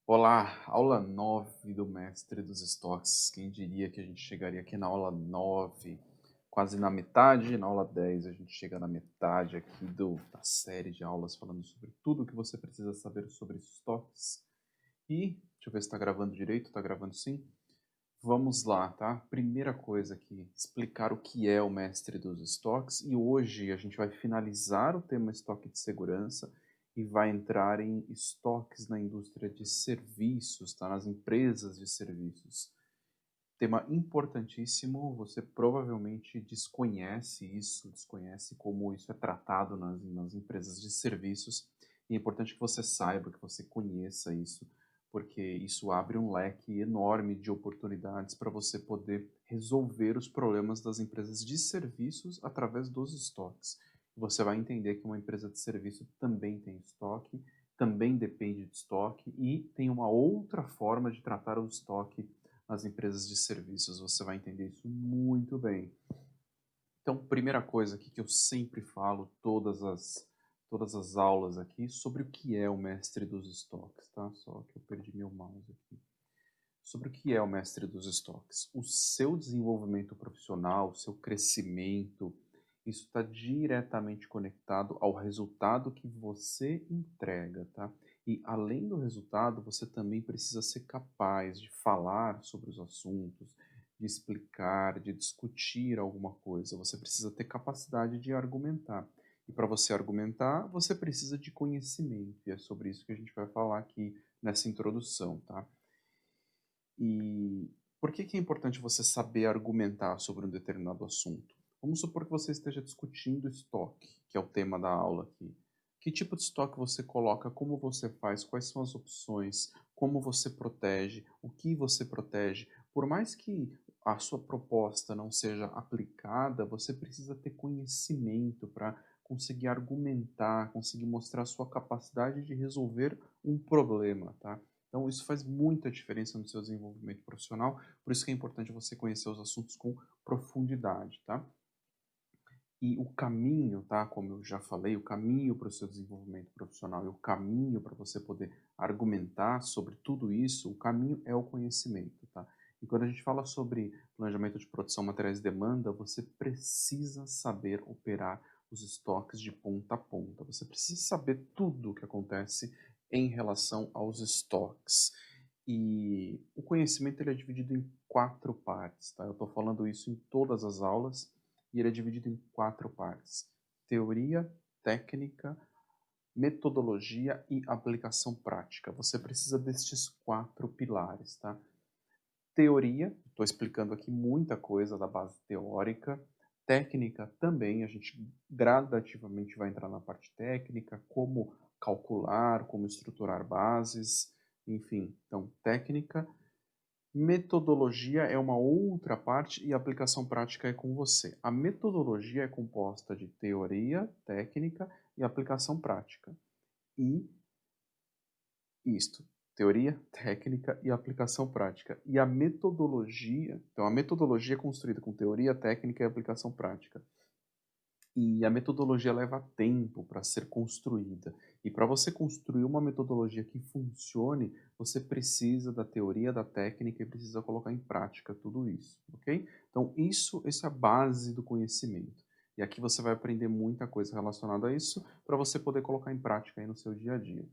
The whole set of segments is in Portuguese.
Olá, aula 9 do Mestre dos Estoques. Quem diria que a gente chegaria aqui na aula 9, quase na metade, na aula 10 a gente chega na metade aqui da série de aulas falando sobre tudo o que você precisa saber sobre estoques. E, deixa eu ver se está gravando direito, está gravando sim? Vamos lá, tá? Primeira coisa aqui, explicar o que é o Mestre dos Estoques, e hoje a gente vai finalizar o tema estoque de segurança e vai entrar em estoques na indústria de serviços, tá? Nas empresas de serviços. Tema importantíssimo, você provavelmente desconhece isso, desconhece como isso é tratado nas empresas de serviços, e é importante que você saiba, que você conheça isso, porque isso abre um leque enorme de oportunidades para você poder resolver os problemas das empresas de serviços através dos estoques. Você vai entender que uma empresa de serviço também tem estoque, também depende de estoque e tem uma outra forma de tratar o estoque nas empresas de serviços, você vai entender isso muito bem. Então, primeira coisa aqui que eu sempre falo, todas as aulas aqui, sobre o que é o mestre dos estoques, tá? Só que eu perdi meu mouse aqui. Sobre o que é o mestre dos estoques. O seu desenvolvimento profissional, o seu crescimento, isso está diretamente conectado ao resultado que você entrega, tá? E além do resultado, você também precisa ser capaz de falar sobre os assuntos, de explicar, de discutir alguma coisa. Você precisa ter capacidade de argumentar. E para você argumentar, você precisa de conhecimento. E é sobre isso que a gente vai falar aqui nessa introdução, tá? E por que que é importante você saber argumentar sobre um determinado assunto? Vamos supor que você esteja discutindo estoque, que é o tema da aula aqui. Que tipo de estoque você coloca, como você faz, quais são as opções, como você protege, o que você protege. Por mais que a sua proposta não seja aplicada, você precisa ter conhecimento para conseguir argumentar, conseguir mostrar a sua capacidade de resolver um problema, tá? Então, isso faz muita diferença no seu desenvolvimento profissional, por isso que é importante você conhecer os assuntos com profundidade, tá? E o caminho, tá? Como eu já falei, o caminho para o seu desenvolvimento profissional e o caminho para você poder argumentar sobre tudo isso, o caminho é o conhecimento, tá? E quando a gente fala sobre planejamento de produção, materiais e demanda, você precisa saber operar os estoques de ponta a ponta. Você precisa saber tudo o que acontece em relação aos estoques. E o conhecimento ele é dividido em quatro partes, tá? Eu estou falando isso em todas as aulas e ele é dividido em quatro partes: teoria, técnica, metodologia e aplicação prática. Você precisa destes quatro pilares, tá? Teoria, estou explicando aqui muita coisa da base teórica. Técnica também, a gente gradativamente vai entrar na parte técnica, como calcular, como estruturar bases, enfim. Então, técnica. Metodologia é uma outra parte e aplicação prática é com você. A metodologia é composta de teoria, técnica e aplicação prática. E isto, teoria, técnica e aplicação prática. E a metodologia, então a metodologia é construída com teoria, técnica e aplicação prática. E a metodologia leva tempo para ser construída. E para você construir uma metodologia que funcione, você precisa da teoria, da técnica e precisa colocar em prática tudo isso, ok? Então, essa é a base do conhecimento. E aqui você vai aprender muita coisa relacionada a isso para você poder colocar em prática aí no seu dia a dia.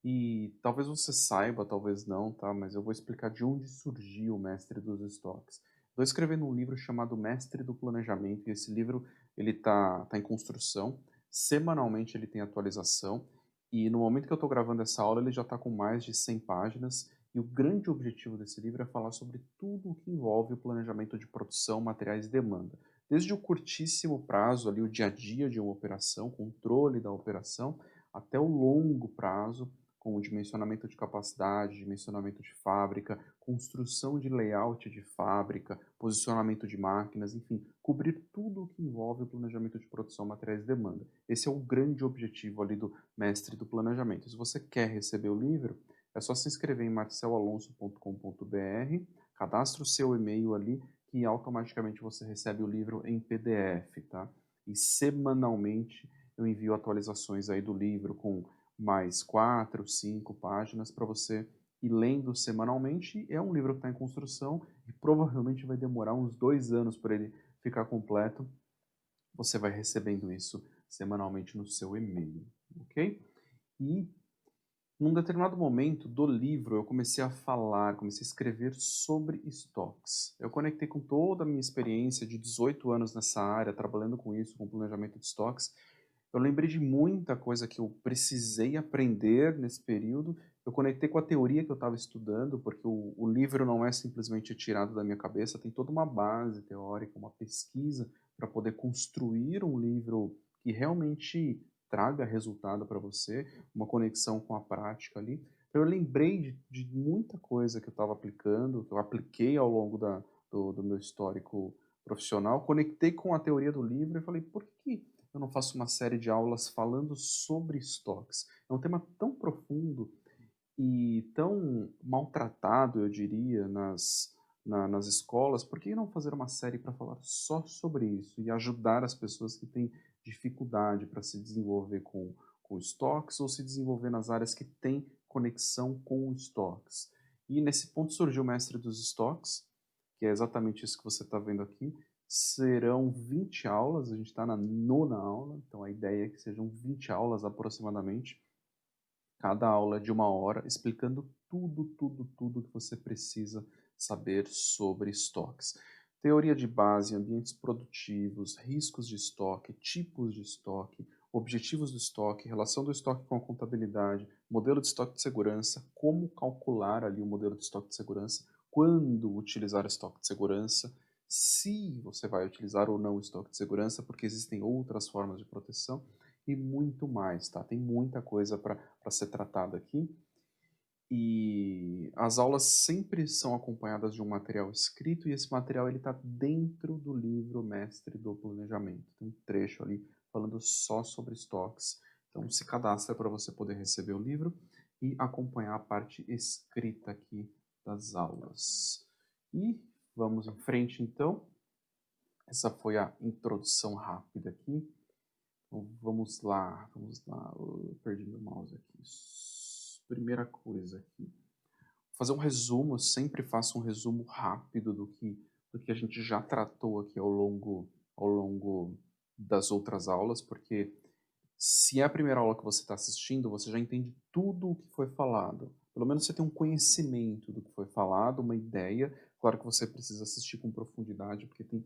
E talvez você saiba, talvez não, tá? Mas eu vou explicar de onde surgiu o Mestre dos Estoques. Estou escrevendo um livro chamado Mestre do Planejamento, e esse livro ele tá em construção. Semanalmente ele tem atualização, e no momento que eu estou gravando essa aula ele já está com mais de 100 páginas, e o grande objetivo desse livro é falar sobre tudo o que envolve o planejamento de produção, materiais e demanda. Desde o curtíssimo prazo, ali, o dia a dia de uma operação, controle da operação, até o longo prazo, com o dimensionamento de capacidade, dimensionamento de fábrica, construção de layout de fábrica, posicionamento de máquinas, enfim, cobrir tudo o que envolve o planejamento de produção, materiais e demanda. Esse é o grande objetivo ali do mestre do planejamento. Se você quer receber o livro, é só se inscrever em marceloalonso.com.br, cadastra o seu e-mail ali, que automaticamente você recebe o livro em PDF, tá? E semanalmente eu envio atualizações aí do livro com mais 4, 5 páginas para você e lendo semanalmente. É um livro que está em construção e provavelmente vai demorar uns 2 anos para ele ficar completo. Você vai recebendo isso semanalmente no seu e-mail, ok? E num determinado momento do livro, eu comecei a falar, comecei a escrever sobre estoques. Eu conectei com toda a minha experiência de 18 anos nessa área, trabalhando com isso, com planejamento de estoques. Eu lembrei de muita coisa que eu precisei aprender nesse período. Eu conectei com a teoria que eu estava estudando, porque o livro não é simplesmente tirado da minha cabeça, tem toda uma base teórica, uma pesquisa para poder construir um livro que realmente traga resultado para você, uma conexão com a prática ali. Então, eu lembrei de muita coisa que eu estava aplicando, que eu apliquei ao longo do meu histórico profissional, conectei com a teoria do livro e falei, por que eu não faço uma série de aulas falando sobre estoques? É um tema tão profundo e tão maltratado, eu diria, nas escolas. Por que não fazer uma série para falar só sobre isso e ajudar as pessoas que têm dificuldade para se desenvolver com estoques ou se desenvolver nas áreas que têm conexão com estoques? E nesse ponto surgiu o Mestre dos Estoques, que é exatamente isso que você está vendo aqui. Serão 20 aulas, a gente está na 9ª aula, então a ideia é que sejam 20 aulas aproximadamente, cada aula de 1 hora, explicando tudo que você precisa saber sobre estoques. Teoria de base, ambientes produtivos, riscos de estoque, tipos de estoque, objetivos do estoque, relação do estoque com a contabilidade, modelo de estoque de segurança, como calcular ali o modelo de estoque de segurança, quando utilizar o estoque de segurança, se você vai utilizar ou não o estoque de segurança, porque existem outras formas de proteção e muito mais, tá? Tem muita coisa para ser tratada aqui. E as aulas sempre são acompanhadas de um material escrito e esse material ele está dentro do livro Mestre do Planejamento. Tem um trecho ali falando só sobre estoques. Então se cadastra para você poder receber o livro e acompanhar a parte escrita aqui das aulas. E vamos em frente então. Essa foi a introdução rápida aqui. Então, vamos lá, vamos lá. Eu perdi meu mouse aqui. Primeira coisa aqui. Vou fazer um resumo, eu sempre faço um resumo rápido do que a gente já tratou aqui ao longo das outras aulas, porque se é a primeira aula que você está assistindo, você já entende tudo o que foi falado. Pelo menos você tem um conhecimento do que foi falado, uma ideia. Claro que você precisa assistir com profundidade, porque tem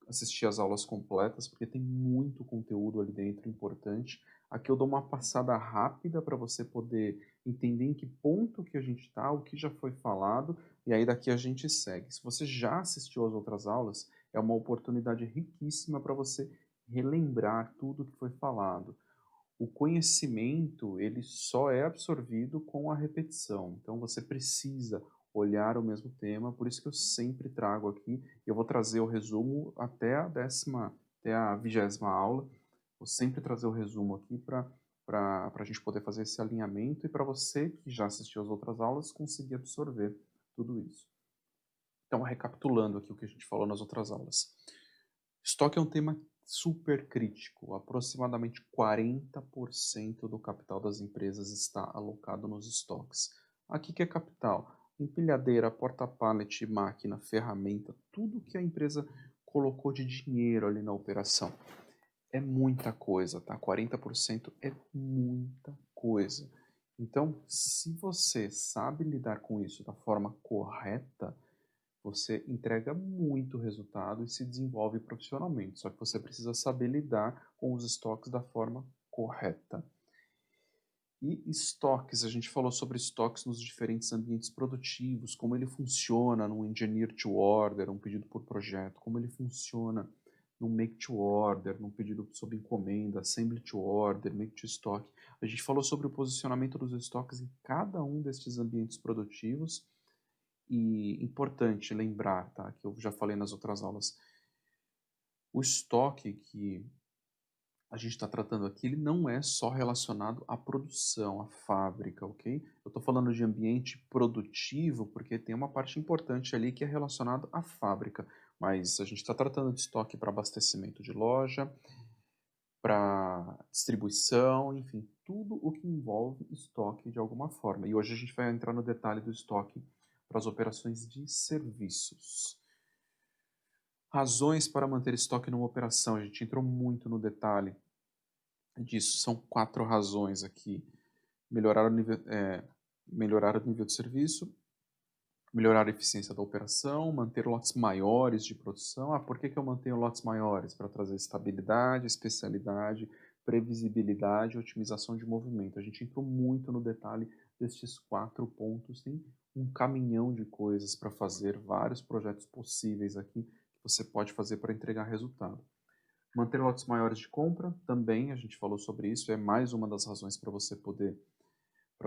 assistir as aulas completas, porque tem muito conteúdo ali dentro importante. Aqui eu dou uma passada rápida para você poder entender em que ponto que a gente está, o que já foi falado, e aí daqui a gente segue. Se você já assistiu às outras aulas, é uma oportunidade riquíssima para você relembrar tudo que foi falado. O conhecimento, ele só é absorvido com a repetição. Então você precisa olhar o mesmo tema, por isso que eu sempre trago aqui, eu vou trazer o resumo até a 20ª aula. Vou sempre trazer o resumo aqui para a gente poder fazer esse alinhamento e para você que já assistiu as outras aulas conseguir absorver tudo isso. Então, recapitulando aqui o que a gente falou nas outras aulas. Estoque é um tema super crítico. Aproximadamente 40% do capital das empresas está alocado nos estoques. Aqui que é capital? Empilhadeira, porta-pallet, máquina, ferramenta, tudo que a empresa colocou de dinheiro ali na operação. É muita coisa, tá? 40% é muita coisa. Então, se você sabe lidar com isso da forma correta, você entrega muito resultado e se desenvolve profissionalmente. Só que você precisa saber lidar com os estoques da forma correta. E estoques, a gente falou sobre estoques nos diferentes ambientes produtivos, como ele funciona no engineer to order, um pedido por projeto, como ele funciona no make to order, num pedido sob encomenda, assembly to order, make to stock. A gente falou sobre o posicionamento dos estoques em cada um destes ambientes produtivos. E importante lembrar, tá, que eu já falei nas outras aulas, o estoque que a gente está tratando aqui, ele não é só relacionado à produção, à fábrica, ok? Eu estou falando de ambiente produtivo porque tem uma parte importante ali que é relacionada à fábrica, mas a gente está tratando de estoque para abastecimento de loja, para distribuição, enfim, tudo o que envolve estoque de alguma forma. E hoje a gente vai entrar no detalhe do estoque para as operações de serviços. Razões para manter estoque numa operação, a gente entrou muito no detalhe disso, são 4 razões aqui. Melhorar o nível de serviço, melhorar a eficiência da operação, manter lotes maiores de produção. Por que eu mantenho lotes maiores? Para trazer estabilidade, especialidade, previsibilidade e otimização de movimento. A gente entrou muito no detalhe destes 4 pontos. Tem um caminhão de coisas para fazer, vários projetos possíveis aqui que você pode fazer para entregar resultado. Manter lotes maiores de compra, também a gente falou sobre isso, é mais uma das razões para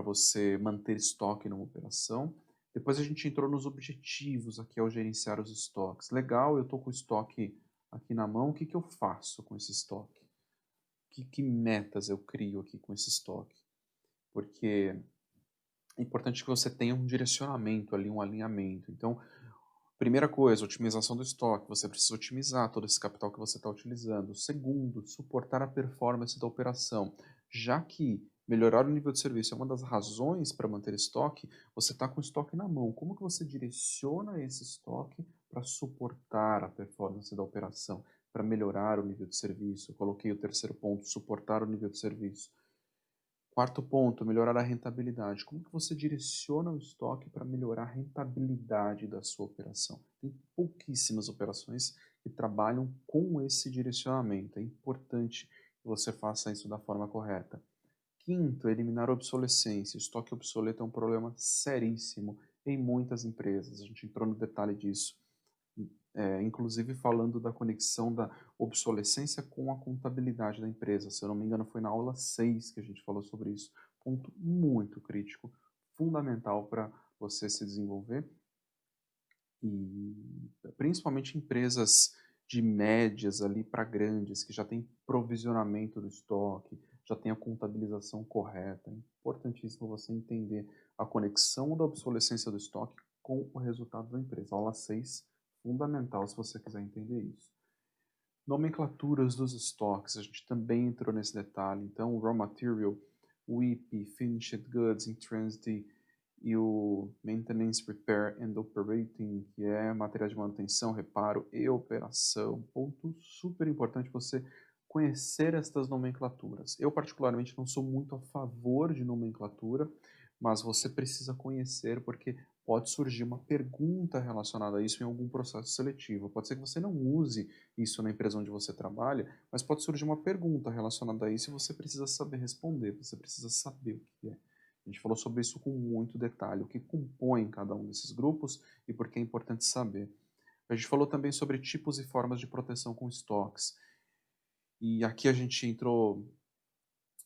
você manter estoque numa operação. Depois a gente entrou nos objetivos aqui ao gerenciar os estoques. Legal, eu estou com o estoque aqui na mão, o que eu faço com esse estoque? Que metas eu crio aqui com esse estoque? Porque é importante que você tenha um direcionamento ali, um alinhamento. Então, primeira coisa, otimização do estoque. Você precisa otimizar todo esse capital que você está utilizando. Segundo, suportar a performance da operação. Já que melhorar o nível de serviço é uma das razões para manter estoque, você está com o estoque na mão. Como que você direciona esse estoque para suportar a performance da operação, para melhorar o nível de serviço? Eu coloquei o terceiro ponto, suportar o nível de serviço. Quarto ponto, melhorar a rentabilidade. Como que você direciona o estoque para melhorar a rentabilidade da sua operação? Tem pouquíssimas operações que trabalham com esse direcionamento. É importante que você faça isso da forma correta. Quinto, eliminar a obsolescência. O estoque obsoleto é um problema seríssimo em muitas empresas. A gente entrou no detalhe disso. Inclusive falando da conexão da obsolescência com a contabilidade da empresa. Se eu não me engano, foi na aula 6 que a gente falou sobre isso. Ponto muito crítico, fundamental para você se desenvolver. E principalmente empresas de médias ali para grandes, que já tem provisionamento do estoque, já tem a contabilização correta. É importantíssimo você entender a conexão da obsolescência do estoque com o resultado da empresa. Aula 6, fundamental se você quiser entender isso. Nomenclaturas dos estoques, a gente também entrou nesse detalhe. Então, o Raw Material, WIP, Finished Goods, In Transit, e o Maintenance, Repair and Operating, que é materiais de manutenção, reparo e operação. Ponto super importante você conhecer estas nomenclaturas. Eu, particularmente, não sou muito a favor de nomenclatura, mas você precisa conhecer porque pode surgir uma pergunta relacionada a isso em algum processo seletivo. Pode ser que você não use isso na empresa onde você trabalha, mas pode surgir uma pergunta relacionada a isso e você precisa saber responder, você precisa saber o que é. A gente falou sobre isso com muito detalhe, o que compõe cada um desses grupos e por que é importante saber. A gente falou também sobre tipos e formas de proteção com estoques. E aqui a gente entrou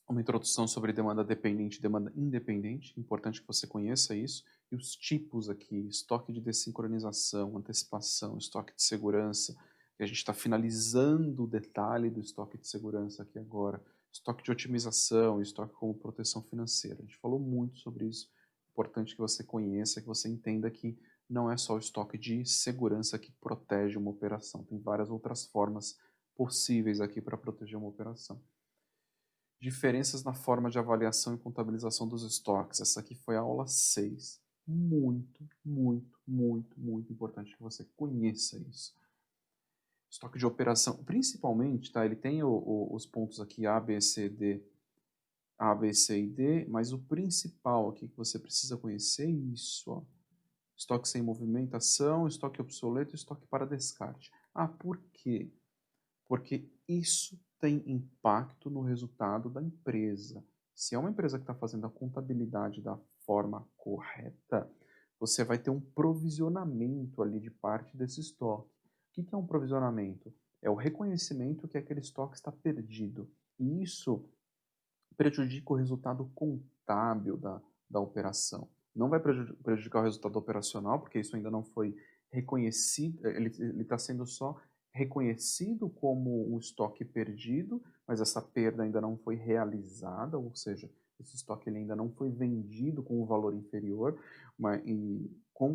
uma introdução sobre demanda dependente e demanda independente, importante que você conheça isso, e os tipos aqui, estoque de dessincronização, antecipação, estoque de segurança, e a gente está finalizando o detalhe do estoque de segurança aqui agora, estoque de otimização, estoque como proteção financeira. A gente falou muito sobre isso, importante que você conheça, que você entenda que não é só o estoque de segurança que protege uma operação, tem várias outras formas possíveis aqui para proteger uma operação. Diferenças na forma de avaliação e contabilização dos estoques. Essa aqui foi a aula 6. Muito, muito, muito, muito importante que você conheça isso. Estoque de operação, principalmente, tá? Ele tem os pontos aqui A, B, C, D, A, B, C e D, mas o principal aqui que você precisa conhecer é isso, ó. Estoque sem movimentação, estoque obsoleto, estoque para descarte. Por quê? Porque isso tem impacto no resultado da empresa. Se é uma empresa que está fazendo a contabilidade da forma correta, você vai ter um provisionamento ali de parte desse estoque. O que é um provisionamento? É o reconhecimento que aquele estoque está perdido. E isso prejudica o resultado contábil da operação. Não vai prejudicar o resultado operacional, porque isso ainda não foi reconhecido, ele está sendo só reconhecido como um estoque perdido, mas essa perda ainda não foi realizada, ou seja, esse estoque ele ainda não foi vendido com um valor inferior,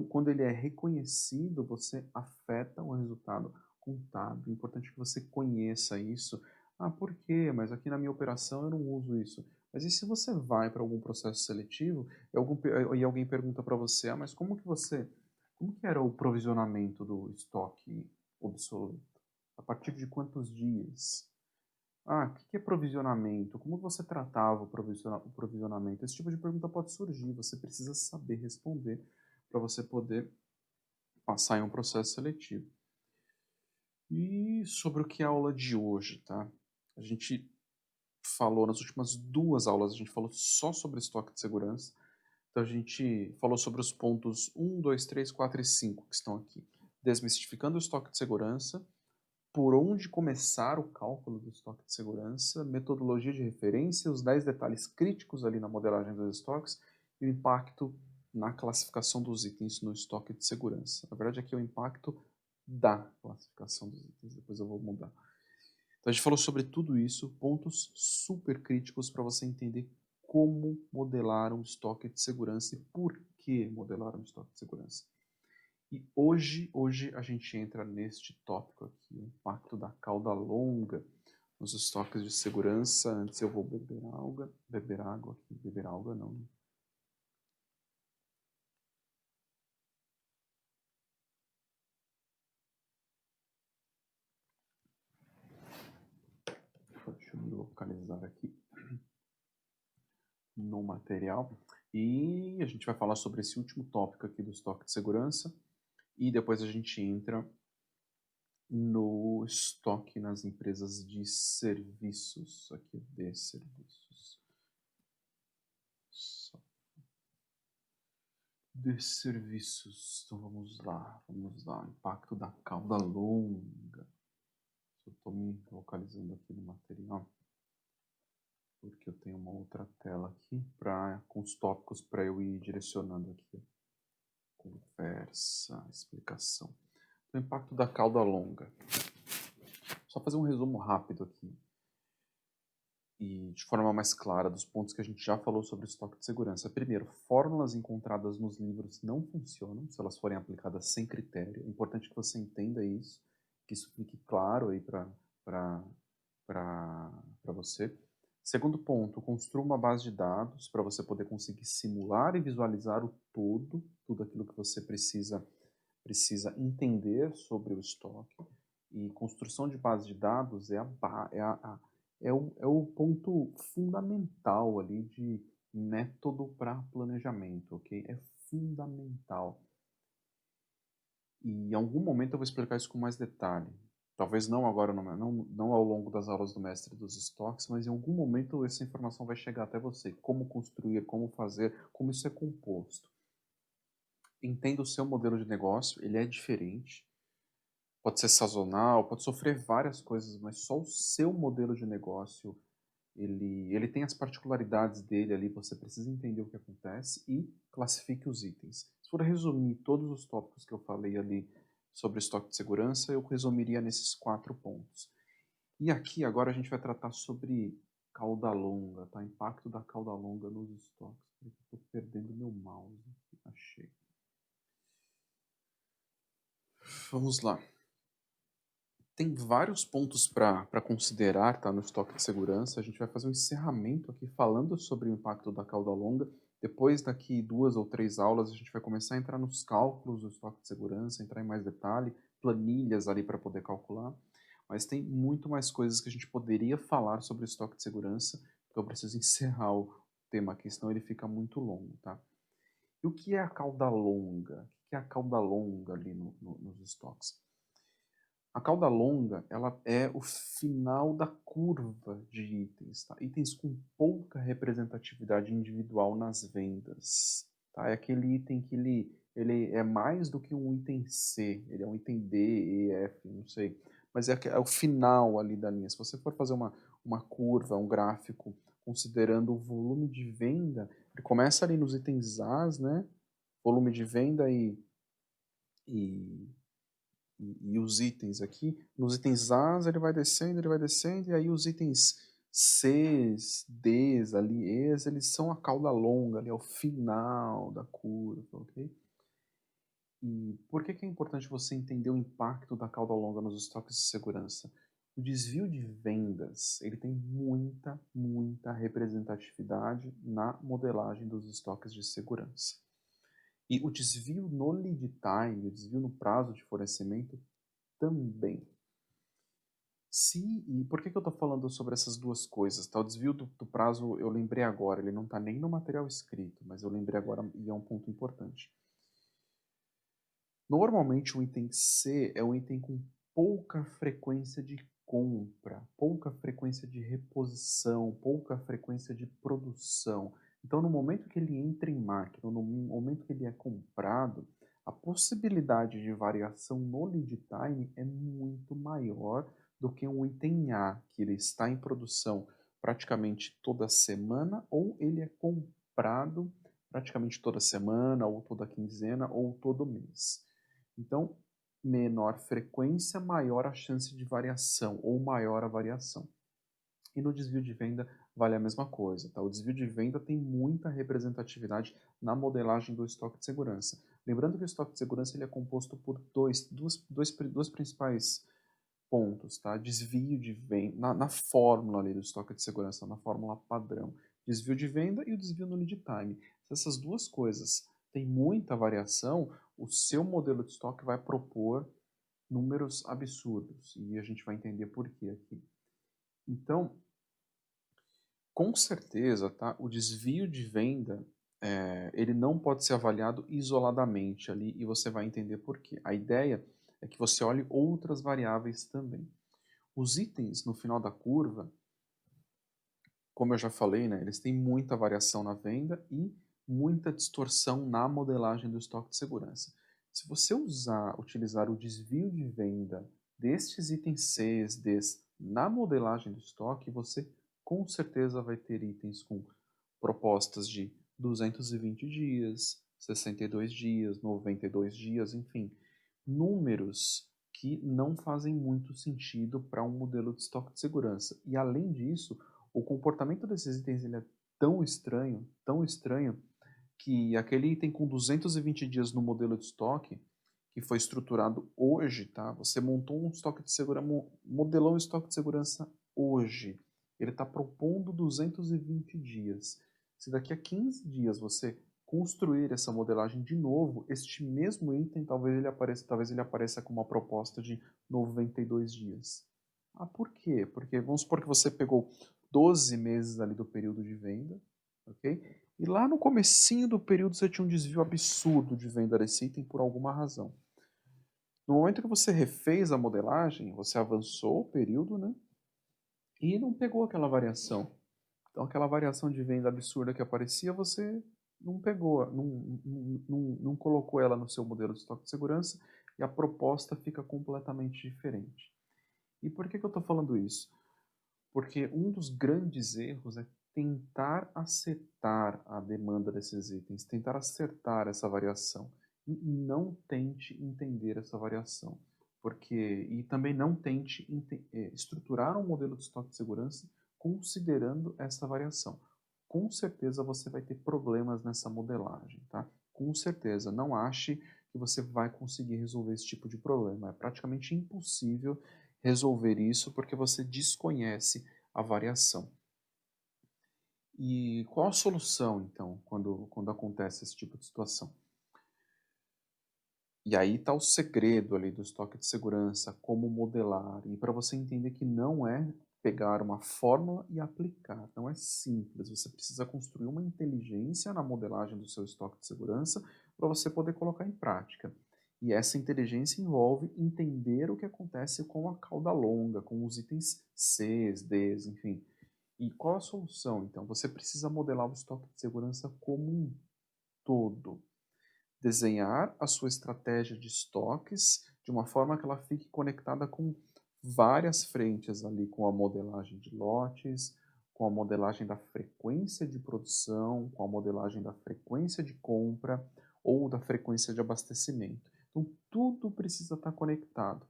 quando ele é reconhecido, você afeta o resultado contábil. É importante que você conheça isso Ah, por quê? Mas aqui na minha operação eu não uso isso. Mas e se você vai para algum processo seletivo e alguém pergunta para você, ah, mas como que era o provisionamento do estoque obsoleto? A partir de quantos dias? Ah, o que que é provisionamento? Como você tratava o provisionamento? Esse tipo de pergunta pode surgir, você precisa saber responder para você poder passar em um processo seletivo. E sobre o que é a aula de hoje, tá? A gente falou nas últimas 2 aulas, a gente falou só sobre estoque de segurança. Então a gente falou sobre os pontos 1, 2, 3, 4 e 5 que estão aqui. Desmistificando o estoque de segurança, por onde começar o cálculo do estoque de segurança, metodologia de referência, os 10 detalhes críticos ali na modelagem dos estoques e o impacto na classificação dos itens no estoque de segurança. Na verdade, aqui é o impacto da classificação dos itens, depois eu vou mudar. Então, a gente falou sobre tudo isso, pontos super críticos para você entender como modelar um estoque de segurança e por que modelar um estoque de segurança. E hoje a gente entra neste tópico aqui, o impacto da cauda longa nos estoques de segurança. Antes eu vou beber água aqui, beber água não, né? Deixa eu me localizar aqui no material. E a gente vai falar sobre esse último tópico aqui do estoque de segurança. E depois a gente entra no estoque nas empresas de serviços, aqui de serviços. Só de serviços. Então vamos lá. Impacto da cauda longa. Eu estou me localizando aqui no material, porque eu tenho uma outra tela aqui com os tópicos para eu ir direcionando aqui. Conversa, explicação. O impacto da cauda longa. Só fazer um resumo rápido aqui e de forma mais clara dos pontos que a gente já falou sobre o estoque de segurança. Primeiro, fórmulas encontradas nos livros não funcionam se elas forem aplicadas sem critério. É importante que você entenda isso, que isso fique claro aí para você. Segundo ponto, construa uma base de dados para você poder conseguir simular e visualizar o todo, tudo aquilo que você precisa entender sobre o estoque. E construção de base de dados é o ponto fundamental ali de método para planejamento, ok? É fundamental. E em algum momento eu vou explicar isso com mais detalhe. Talvez não agora, não ao longo das aulas do mestre dos estoques, mas em algum momento essa informação vai chegar até você. Como construir, como fazer, como isso é composto. Entenda o seu modelo de negócio, ele é diferente. Pode ser sazonal, pode sofrer várias coisas, mas só o seu modelo de negócio, ele tem as particularidades dele ali, você precisa entender o que acontece e classifique os itens. Se for resumir todos os tópicos que eu falei ali sobre estoque de segurança, eu resumiria nesses 4 pontos. E aqui agora a gente vai tratar sobre cauda longa, tá? Impacto da cauda longa nos estoques. Estou perdendo meu mouse. Achei. Vamos lá. Tem vários pontos para considerar, tá, no estoque de segurança. A gente vai fazer um encerramento aqui falando sobre o impacto da cauda longa. Depois, daqui 2 ou 3 aulas, a gente vai começar a entrar nos cálculos do estoque de segurança, entrar em mais detalhe, planilhas ali para poder calcular. Mas tem muito mais coisas que a gente poderia falar sobre o estoque de segurança, porque eu preciso encerrar o tema aqui, senão ele fica muito longo, tá? E o que é a cauda longa? O que é a cauda longa ali nos estoques? A cauda longa, ela é o final da curva de itens, tá? Itens com pouca representatividade individual nas vendas, tá? É aquele item que ele é mais do que um item C, ele é um item D, E, F, não sei. Mas é o final ali da linha. Se você for fazer uma curva, um gráfico, considerando o volume de venda, ele começa ali nos itens As, né? Volume de venda e e os itens aqui, nos itens As ele vai descendo, e aí os itens Cs, Ds ali, Es, eles são a cauda longa ali, ao final da curva, ok? E por que que é importante você entender o impacto da cauda longa nos estoques de segurança? O desvio de vendas, ele tem muita, muita representatividade na modelagem dos estoques de segurança. E o desvio no lead time, o desvio no prazo de fornecimento também. E por que que eu estou falando sobre essas duas coisas? Tá? O desvio do prazo, eu lembrei agora, ele não está nem no material escrito, mas eu lembrei agora e é um ponto importante. Normalmente o item C é um item com pouca frequência de compra, pouca frequência de reposição, pouca frequência de produção. Então, no momento que ele entra em máquina, no momento que ele é comprado, a possibilidade de variação no lead time é muito maior do que um item A, que ele está em produção praticamente toda semana, ou ele é comprado praticamente toda semana, ou toda quinzena, ou todo mês. Então, menor frequência, maior a chance de variação, ou maior a variação. E no desvio de venda vale a mesma coisa, tá? O desvio de venda tem muita representatividade na modelagem do estoque de segurança. Lembrando que o estoque de segurança ele é composto por dois principais pontos, tá? Desvio de venda, na fórmula ali do estoque de segurança, na fórmula padrão. Desvio de venda e o desvio no lead time. Se essas duas coisas têm muita variação, o seu modelo de estoque vai propor números absurdos. E a gente vai entender por quê aqui. Então, com certeza, tá? O desvio de venda, ele não pode ser avaliado isoladamente ali e você vai entender por quê. A ideia é que você olhe outras variáveis também. Os itens no final da curva, como eu já falei, né, eles têm muita variação na venda e muita distorção na modelagem do estoque de segurança. Se você utilizar o desvio de venda destes itens Cs, Ds na modelagem do estoque, você com certeza vai ter itens com propostas de 220 dias, 62 dias, 92 dias, enfim, números que não fazem muito sentido para um modelo de estoque de segurança. E além disso, o comportamento desses itens ele é tão estranho, que aquele item com 220 dias no modelo de estoque, que foi estruturado hoje, tá? Você montou um estoque de segurança, modelou um estoque de segurança hoje. Ele está propondo 220 dias. Se daqui a 15 dias você construir essa modelagem de novo, este mesmo item talvez ele apareça com uma proposta de 92 dias. Ah, por quê? Porque vamos supor que você pegou 12 meses ali do período de venda, ok? E lá no comecinho do período você tinha um desvio absurdo de venda desse item por alguma razão. No momento que você refez a modelagem, você avançou o período, né? E não pegou aquela variação. Então aquela variação de venda absurda que aparecia, você não pegou, não colocou ela no seu modelo de estoque de segurança e a proposta fica completamente diferente. E por que eu estou falando isso? Porque um dos grandes erros é tentar acertar a demanda desses itens, tentar acertar essa variação. E não tente entender essa variação. E também não tente estruturar um modelo de estoque de segurança considerando essa variação. Com certeza você vai ter problemas nessa modelagem, tá? Com certeza. Não ache que você vai conseguir resolver esse tipo de problema. É praticamente impossível resolver isso porque você desconhece a variação. E qual a solução, então, quando acontece esse tipo de situação? E aí está o segredo ali do estoque de segurança, como modelar, e para você entender que não é pegar uma fórmula e aplicar, não é simples, você precisa construir uma inteligência na modelagem do seu estoque de segurança para você poder colocar em prática. E essa inteligência envolve entender o que acontece com a cauda longa, com os itens Cs, Ds, enfim. E qual a solução, então? Você precisa modelar o estoque de segurança como um todo. Desenhar a sua estratégia de estoques de uma forma que ela fique conectada com várias frentes ali, com a modelagem de lotes, com a modelagem da frequência de produção, com a modelagem da frequência de compra ou da frequência de abastecimento. Então, tudo precisa estar conectado.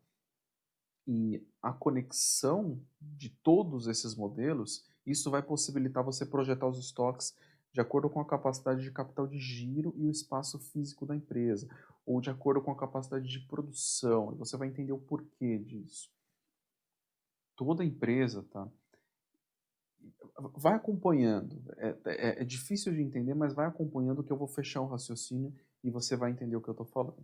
E a conexão de todos esses modelos, isso vai possibilitar você projetar os estoques de acordo com a capacidade de capital de giro e o espaço físico da empresa, ou de acordo com a capacidade de produção. E você vai entender o porquê disso. Toda empresa, tá? Vai acompanhando. É difícil de entender, mas vai acompanhando que eu vou fechar o raciocínio e você vai entender o que eu estou falando.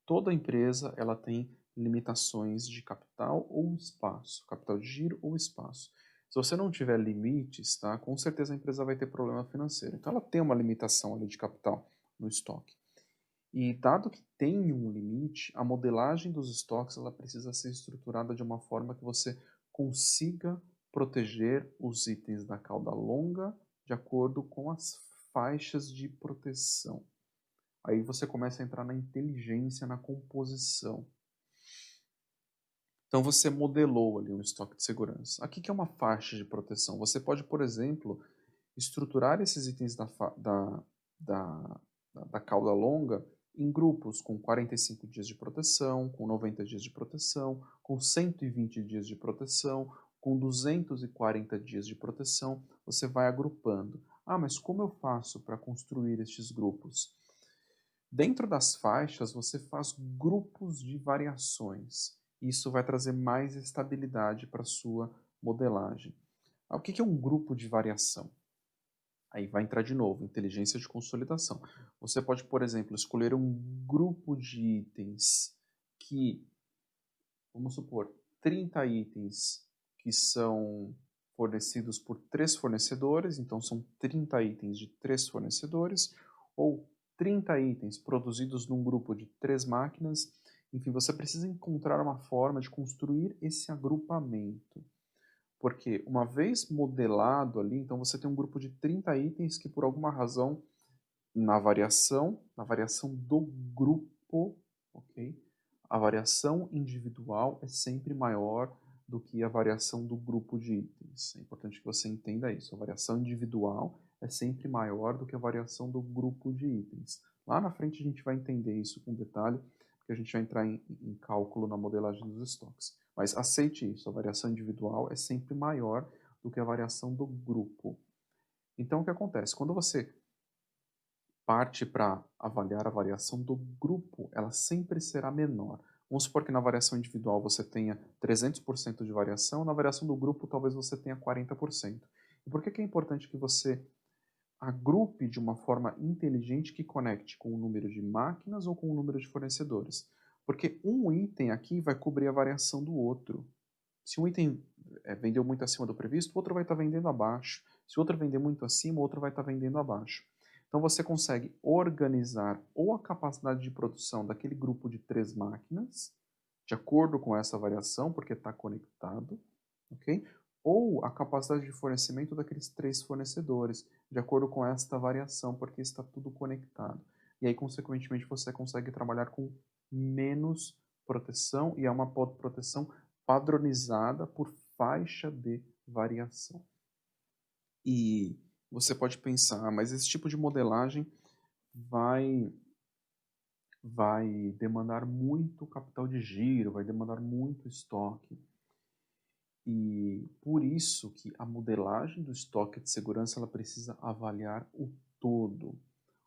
Toda empresa ela tem limitações de capital ou espaço, capital de giro ou espaço. Se você não tiver limites, tá, com certeza a empresa vai ter problema financeiro. Então ela tem uma limitação ali de capital no estoque. E dado que tem um limite, a modelagem dos estoques ela precisa ser estruturada de uma forma que você consiga proteger os itens da cauda longa de acordo com as faixas de proteção. Aí você começa a entrar na inteligência, na composição. Então você modelou ali um estoque de segurança. Aqui que é uma faixa de proteção. Você pode, por exemplo, estruturar esses itens da, da cauda longa em grupos com 45 dias de proteção, com 90 dias de proteção, com 120 dias de proteção, com 240 dias de proteção. Você vai agrupando. Ah, mas como eu faço para construir estes grupos? Dentro das faixas, você faz grupos de variações. Isso vai trazer mais estabilidade para a sua modelagem. O que é um grupo de variação? Aí vai entrar de novo, inteligência de consolidação. Você pode, por exemplo, escolher um grupo de itens que, vamos supor, 30 itens que são fornecidos por 3 fornecedores, então são 30 itens de 3 fornecedores, ou 30 itens produzidos num grupo de 3 máquinas. Enfim, você precisa encontrar uma forma de construir esse agrupamento. Porque uma vez modelado ali, então você tem um grupo de 30 itens que por alguma razão, na variação do grupo, ok? A variação individual é sempre maior do que a variação do grupo de itens. É importante que você entenda isso. A variação individual é sempre maior do que a variação do grupo de itens. Lá na frente a gente vai entender isso com detalhe, porque a gente vai entrar em cálculo na modelagem dos estoques. Mas aceite isso, a variação individual é sempre maior do que a variação do grupo. Então o que acontece? Quando você parte para avaliar a variação do grupo, ela sempre será menor. Vamos supor que na variação individual você tenha 300% de variação, na variação do grupo talvez você tenha 40%. E por que é importante que você agrupe de uma forma inteligente que conecte com o número de máquinas ou com o número de fornecedores? Porque um item aqui vai cobrir a variação do outro. Se um item vendeu muito acima do previsto, o outro vai estar vendendo abaixo. Se o outro vender muito acima, o outro vai estar vendendo abaixo. Então você consegue organizar ou a capacidade de produção daquele grupo de 3 máquinas, de acordo com essa variação, porque está conectado, ok? Ou a capacidade de fornecimento daqueles 3 fornecedores, de acordo com esta variação, porque está tudo conectado. E aí, consequentemente, você consegue trabalhar com menos proteção, e é uma proteção padronizada por faixa de variação. E você pode pensar, mas esse tipo de modelagem vai vai demandar muito capital de giro, vai demandar muito estoque. E por isso que a modelagem do estoque de segurança ela precisa avaliar o todo.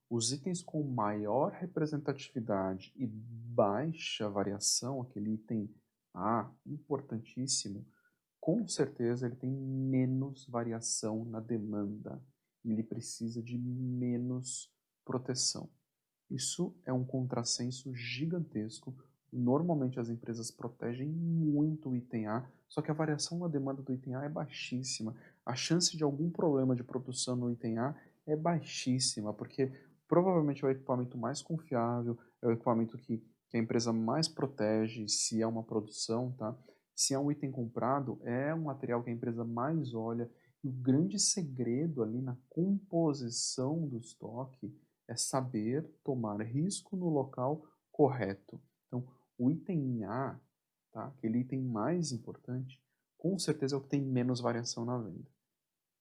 Os itens com maior representatividade e baixa variação, aquele item A, importantíssimo, com certeza ele tem menos variação na demanda e ele precisa de menos proteção. Isso é um contrassenso gigantesco. Normalmente as empresas protegem muito o item A, só que a variação na demanda do item A é baixíssima. A chance de algum problema de produção no item A é baixíssima, porque provavelmente é o equipamento mais confiável, é o equipamento que a empresa mais protege, se é uma produção, tá? Se é um item comprado, é um material que a empresa mais olha. E o grande segredo ali na composição do estoque é saber tomar risco no local correto. Então, o item A, tá? Aquele item mais importante, com certeza é o que tem menos variação na venda.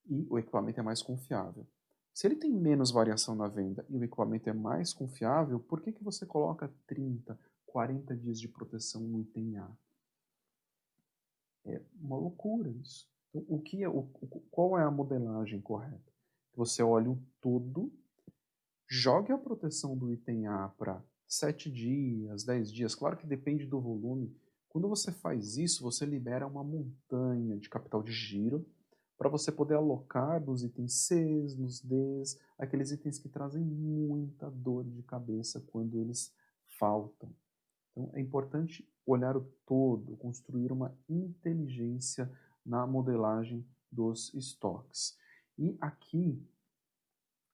E o equipamento é mais confiável. Se ele tem menos variação na venda e o equipamento é mais confiável, por que você coloca 30, 40 dias de proteção no item A? É uma loucura isso. Então, qual é a modelagem correta? Você olha o todo, jogue a proteção do item A para 7 dias, 10 dias. Claro que depende do volume, Quando você faz isso, você libera uma montanha de capital de giro para você poder alocar nos itens Cs, nos Ds, aqueles itens que trazem muita dor de cabeça quando eles faltam. Então, é importante olhar o todo, construir uma inteligência na modelagem dos estoques. E aqui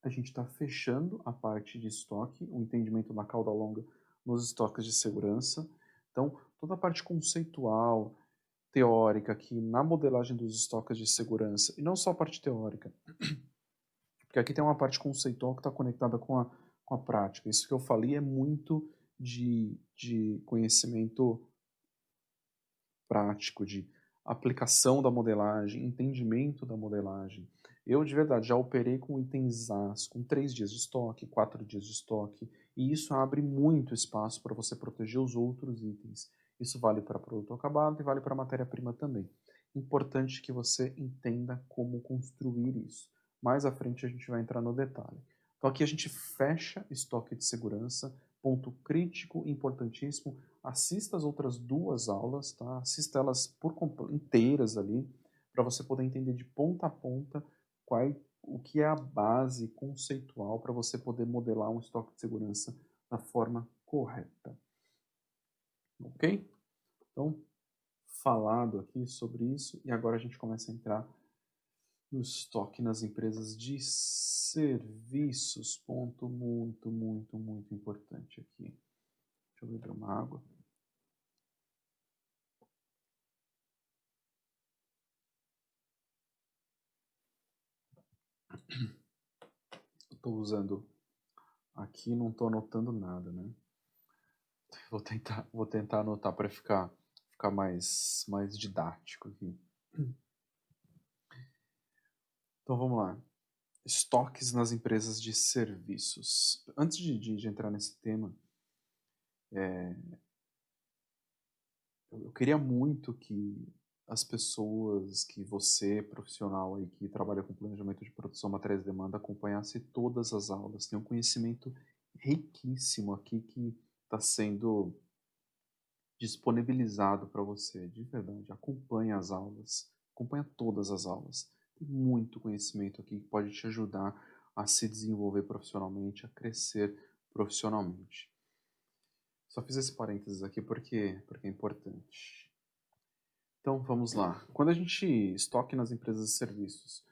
a gente está fechando a parte de estoque, o entendimento da cauda longa nos estoques de segurança. Então, toda a parte conceitual, teórica aqui na modelagem dos estoques de segurança, e não só a parte teórica, porque aqui tem uma parte conceitual que está conectada com a prática. Isso que eu falei é muito de conhecimento prático, de aplicação da modelagem, entendimento da modelagem. Eu, de verdade, já operei com itens As, com 3 dias de estoque, 4 dias de estoque, e isso abre muito espaço para você proteger os outros itens. Isso vale para produto acabado e vale para matéria-prima também. Importante que você entenda como construir isso. Mais à frente a gente vai entrar no detalhe. Então aqui a gente fecha estoque de segurança, ponto crítico, importantíssimo. Assista as outras 2 aulas, tá? Assista elas inteiras ali, para você poder entender de ponta a ponta o que é a base conceitual para você poder modelar um estoque de segurança da forma correta. Ok? Então, falado aqui sobre isso, e agora a gente começa a entrar no estoque nas empresas de serviços. Ponto muito, muito, muito importante aqui. Deixa eu beber uma água. Estou usando aqui, não estou anotando nada, né? Vou tentar anotar para ficar mais didático aqui. Então vamos lá. Estoques nas empresas de serviços. Antes de entrar nesse tema, eu queria muito que as pessoas, que você, profissional aí que trabalha com planejamento de produção, materiais de demanda, acompanhasse todas as aulas. Tem um conhecimento riquíssimo aqui que está sendo disponibilizado para você, de verdade. Acompanhe as aulas, acompanha todas as aulas. Tem muito conhecimento aqui que pode te ajudar a se desenvolver profissionalmente, a crescer profissionalmente. Só fiz esse parênteses aqui porque é importante. Então vamos lá. Quando a gente estoque nas empresas de serviços,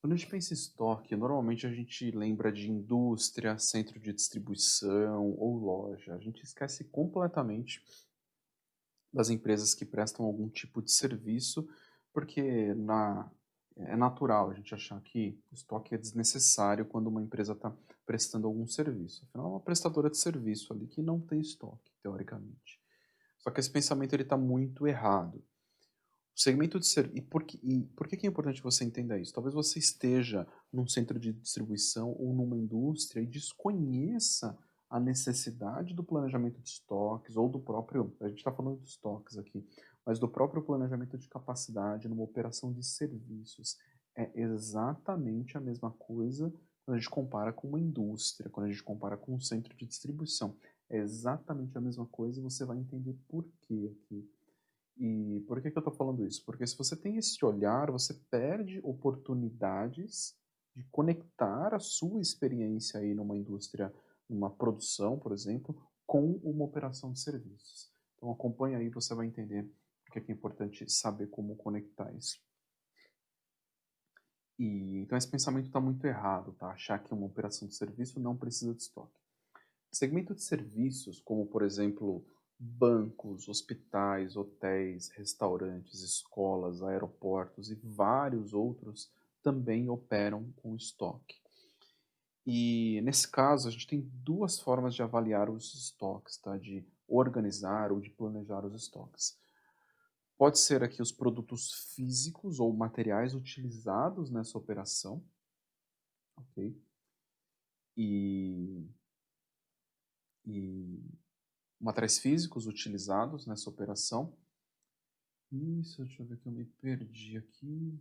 quando a gente pensa em estoque, normalmente a gente lembra de indústria, centro de distribuição ou loja. A gente esquece completamente das empresas que prestam algum tipo de serviço, porque é natural a gente achar que o estoque é desnecessário quando uma empresa está prestando algum serviço. Afinal, é uma prestadora de serviço ali que não tem estoque, teoricamente. Só que esse pensamento está muito errado. O segmento de serviço. E por que é importante você entender isso? Talvez você esteja num centro de distribuição ou numa indústria e desconheça a necessidade do planejamento de estoques ou do próprio. A gente está falando de estoques aqui, mas do próprio planejamento de capacidade numa operação de serviços. É exatamente a mesma coisa quando a gente compara com uma indústria, quando a gente compara com um centro de distribuição. É exatamente a mesma coisa e você vai entender por quê aqui. E por que eu estou falando isso? Porque se você tem esse olhar, você perde oportunidades de conectar a sua experiência aí numa indústria, numa produção, por exemplo, com uma operação de serviços. Então acompanha aí, você vai entender porque é importante saber como conectar isso. Então esse pensamento está muito errado, tá? Achar que uma operação de serviço não precisa de estoque. Segmento de serviços, como por exemplo bancos, hospitais, hotéis, restaurantes, escolas, aeroportos e vários outros, também operam com estoque. E nesse caso, a gente tem 2 formas de avaliar os estoques, tá? De organizar ou de planejar os estoques. Pode ser aqui os produtos físicos ou materiais utilizados nessa operação, ok? E materiais físicos utilizados nessa operação. Isso, deixa eu ver que eu me perdi aqui.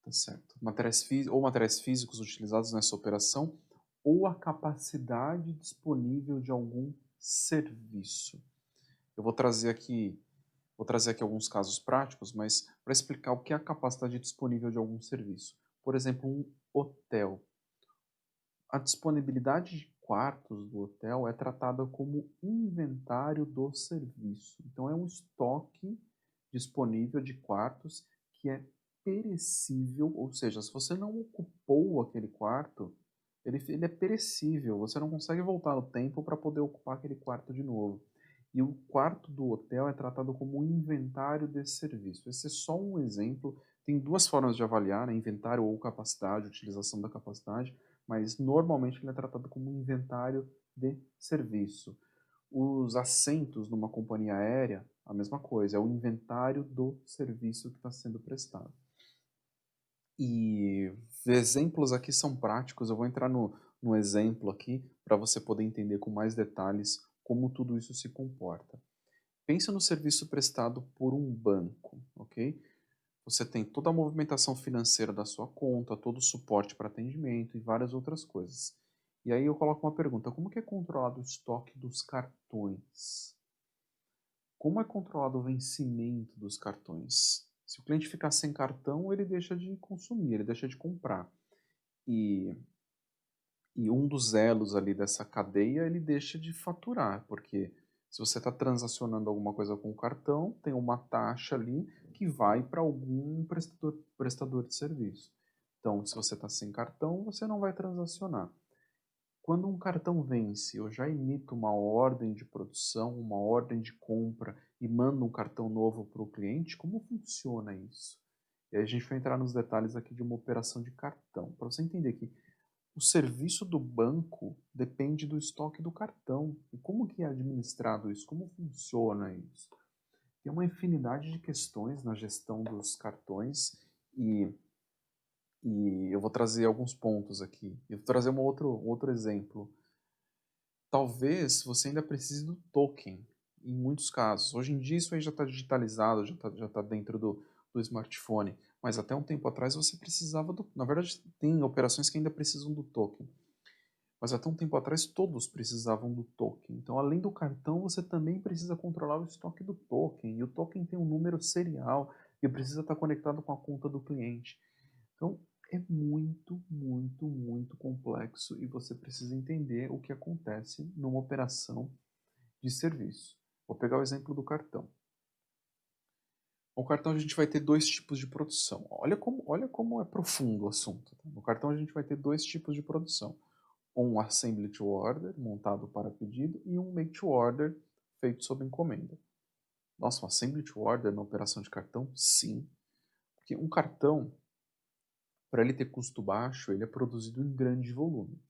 Tá certo. Materiais físicos utilizados nessa operação ou a capacidade disponível de algum serviço. Eu vou trazer aqui alguns casos práticos, mas para explicar o que é a capacidade disponível de algum serviço. Por exemplo, um hotel. A disponibilidade de quartos do hotel é tratada como inventário do serviço. Então, é um estoque disponível de quartos que é perecível, ou seja, se você não ocupou aquele quarto, ele é perecível, você não consegue voltar no tempo para poder ocupar aquele quarto de novo. E o quarto do hotel é tratado como um inventário desse serviço. Esse é só um exemplo. Tem duas formas de avaliar, né? Inventário ou capacidade, utilização da capacidade, mas normalmente ele é tratado como um inventário de serviço. Os assentos numa companhia aérea, a mesma coisa, é o inventário do serviço que está sendo prestado. E exemplos aqui são práticos, eu vou entrar no exemplo aqui para você poder entender com mais detalhes como tudo isso se comporta. Pense no serviço prestado por um banco, ok? Você tem toda a movimentação financeira da sua conta, todo o suporte para atendimento e várias outras coisas. E aí eu coloco uma pergunta: como que é controlado o estoque dos cartões? Como é controlado o vencimento dos cartões? Se o cliente ficar sem cartão, ele deixa de consumir, ele deixa de comprar. E, e um dos elos ali dessa cadeia, ele deixa de faturar, porque se você está transacionando alguma coisa com o cartão, tem uma taxa ali que vai para algum prestador de serviço. Então, se você está sem cartão, você não vai transacionar. Quando um cartão vence, eu já emito uma ordem de produção, uma ordem de compra e mando um cartão novo para o cliente? Como funciona isso? E aí a gente vai entrar nos detalhes aqui de uma operação de cartão, para você entender que o serviço do banco depende do estoque do cartão. E como que é administrado isso? Como funciona isso? Tem uma infinidade de questões na gestão dos cartões e, e eu vou trazer alguns pontos aqui. Eu vou trazer um outro exemplo. Talvez você ainda precise do token, em muitos casos. Hoje em dia isso aí já está digitalizado, já tá dentro do smartphone. Mas até um tempo atrás você precisava do... Na verdade, tem operações que ainda precisam do token. Mas até um tempo atrás todos precisavam do token. Então, além do cartão, você também precisa controlar o estoque do token. E o token tem um número serial e precisa estar conectado com a conta do cliente. Então, é muito, muito, muito complexo e você precisa entender o que acontece numa operação de serviço. Vou pegar o exemplo do cartão. No cartão a gente vai ter dois tipos de produção. Olha como é profundo o assunto. Tá? No cartão a gente vai ter dois tipos de produção. Um assembly to order, montado para pedido, e um make to order, feito sob encomenda. Nossa, um assembly to order na operação de cartão? Sim. Porque um cartão, para ele ter custo baixo, ele é produzido em grande volume.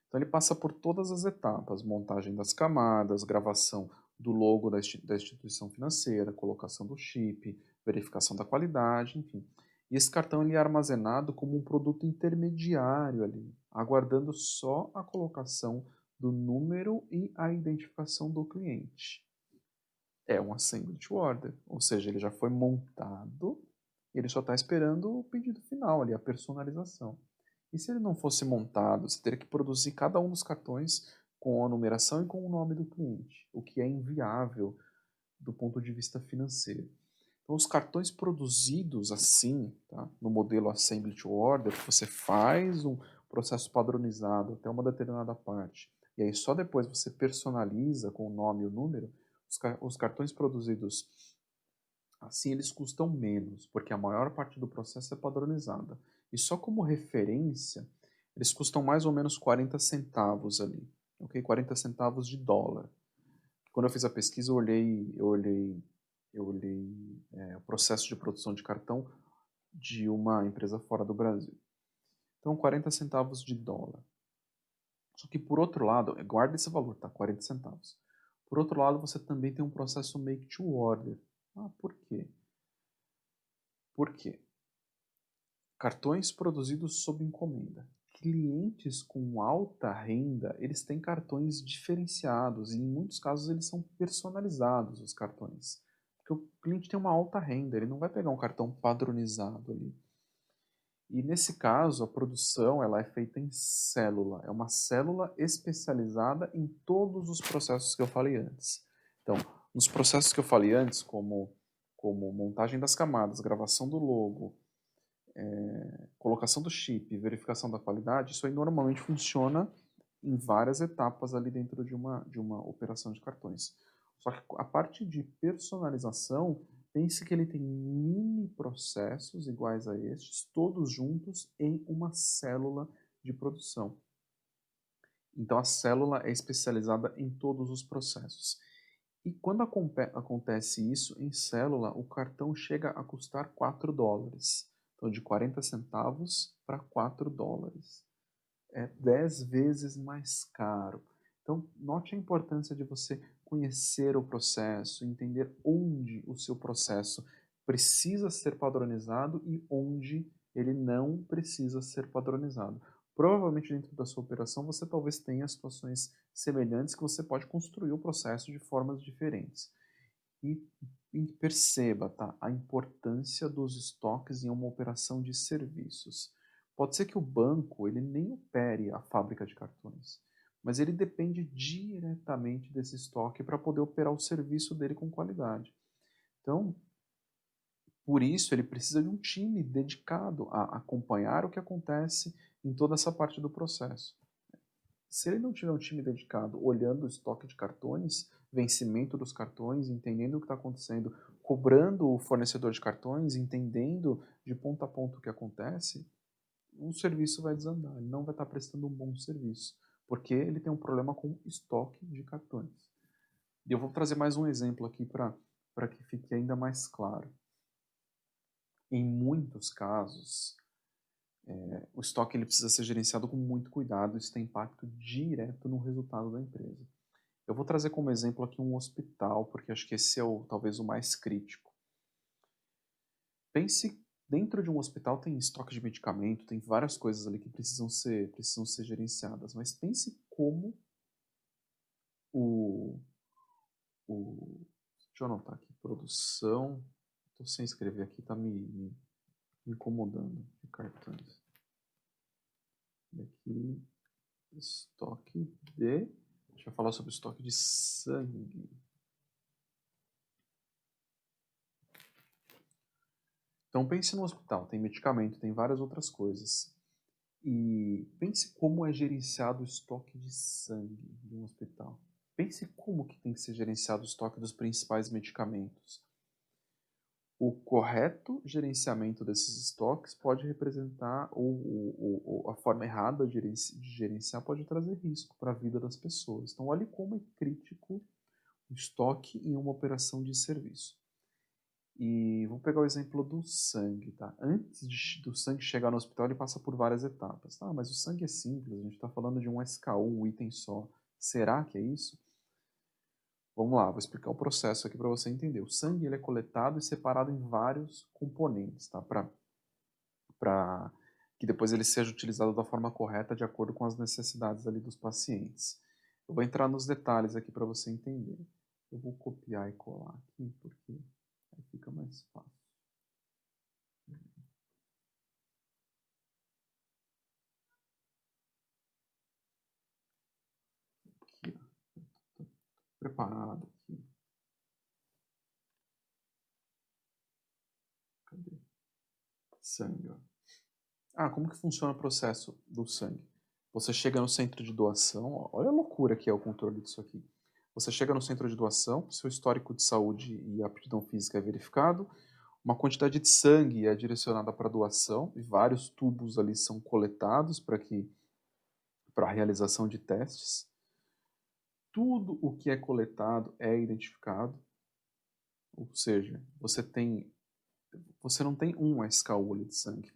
Então ele passa por todas as etapas: montagem das camadas, gravação do logo da instituição financeira, colocação do chip, verificação da qualidade, enfim. E esse cartão ele é armazenado como um produto intermediário ali, aguardando só a colocação do número e a identificação do cliente. É um assembly to order, ou seja, ele já foi montado, ele só está esperando o pedido final ali, a personalização. E se ele não fosse montado, você teria que produzir cada um dos cartões com a numeração e com o nome do cliente, o que é inviável do ponto de vista financeiro. Então, os cartões produzidos assim, tá, no modelo Assembly to Order, você faz um processo padronizado até uma determinada parte, e aí só depois você personaliza com o nome e o número. Os cartões produzidos assim, eles custam menos, porque a maior parte do processo é padronizada. E só como referência, eles custam mais ou menos 40 centavos ali, ok? 40 centavos de dólar. Quando eu fiz a pesquisa, eu olhei o processo de produção de cartão de uma empresa fora do Brasil. Então, 40 centavos de dólar. Só que por outro lado, guarda esse valor, tá? 40 centavos. Por outro lado, você também tem um processo make to order. Ah, por quê? Por quê? Cartões produzidos sob encomenda. Clientes com alta renda, eles têm cartões diferenciados e em muitos casos eles são personalizados, os cartões. Porque o cliente tem uma alta renda, ele não vai pegar um cartão padronizado ali. E nesse caso, a produção ela é feita em célula. É uma célula especializada em todos os processos que eu falei antes. Então, Nos processos que eu falei antes, como montagem das camadas, gravação do logo, colocação do chip, verificação da qualidade, isso aí normalmente funciona em várias etapas ali dentro de uma operação de cartões. Só que a parte de personalização, pense que ele tem mini processos iguais a estes, todos juntos em uma célula de produção. Então a célula é especializada em todos os processos. E quando acontece isso em célula, o cartão chega a custar $4. Então, de 40 centavos para $4. É 10 vezes mais caro. Então, note a importância de você conhecer o processo, entender onde o seu processo precisa ser padronizado e onde ele não precisa ser padronizado. Provavelmente dentro da sua operação você talvez tenha situações semelhantes que você pode construir o processo de formas diferentes. E, e perceba, tá, a importância dos estoques em uma operação de serviços. Pode ser que o banco ele nem opere a fábrica de cartões, mas ele depende diretamente desse estoque para poder operar o serviço dele com qualidade. Então, por isso, ele precisa de um time dedicado a acompanhar o que acontece em toda essa parte do processo. Se ele não tiver um time dedicado olhando o estoque de cartões, vencimento dos cartões, entendendo o que está acontecendo, cobrando o fornecedor de cartões, entendendo de ponta a ponta o que acontece, o serviço vai desandar, ele não vai estar prestando um bom serviço, porque ele tem um problema com estoque de cartões. E eu vou trazer mais um exemplo aqui para que fique ainda mais claro. Em muitos casos, o estoque ele precisa ser gerenciado com muito cuidado, isso tem impacto direto no resultado da empresa. Eu vou trazer como exemplo aqui um hospital, porque acho que esse é talvez o mais crítico. Pense, dentro de um hospital tem estoque de medicamento, tem várias coisas ali que precisam ser gerenciadas, mas pense como o, deixa eu anotar aqui, produção, estou sem escrever aqui, está me incomodando, de cartões. E aqui, estoque de, deixa eu falar sobre estoque de sangue. Então pense no hospital, tem medicamento, tem várias outras coisas. E pense como é gerenciado o estoque de sangue de um hospital. Pense como que tem que ser gerenciado o estoque dos principais medicamentos. O correto gerenciamento desses estoques pode representar, ou a forma errada de gerenciar pode trazer risco para a vida das pessoas. Então olhe como é crítico o estoque em uma operação de serviço. E vou pegar o exemplo do sangue, tá? Antes do sangue chegar no hospital, ele passa por várias etapas. Ah, mas o sangue é simples, a gente está falando de um SKU, um item só. Será que é isso? Vamos lá, vou explicar o processo aqui para você entender. O sangue ele é coletado e separado em vários componentes, tá? Para que depois ele seja utilizado da forma correta, de acordo com as necessidades ali dos pacientes. Eu vou entrar nos detalhes aqui para você entender. Eu vou copiar e colar aqui, porque aí fica mais fácil. Aqui, ó. Tô preparado aqui. Cadê? Sangue, ó. Ah, como que funciona o processo do sangue? Você chega no centro de doação, ó, olha a loucura que é o controle disso aqui. Você chega no centro de doação, seu histórico de saúde e aptidão física é verificado, uma quantidade de sangue é direcionada para doação e vários tubos ali são coletados para a realização de testes. Tudo o que é coletado é identificado, ou seja, você não tem um SKU ali de sangue.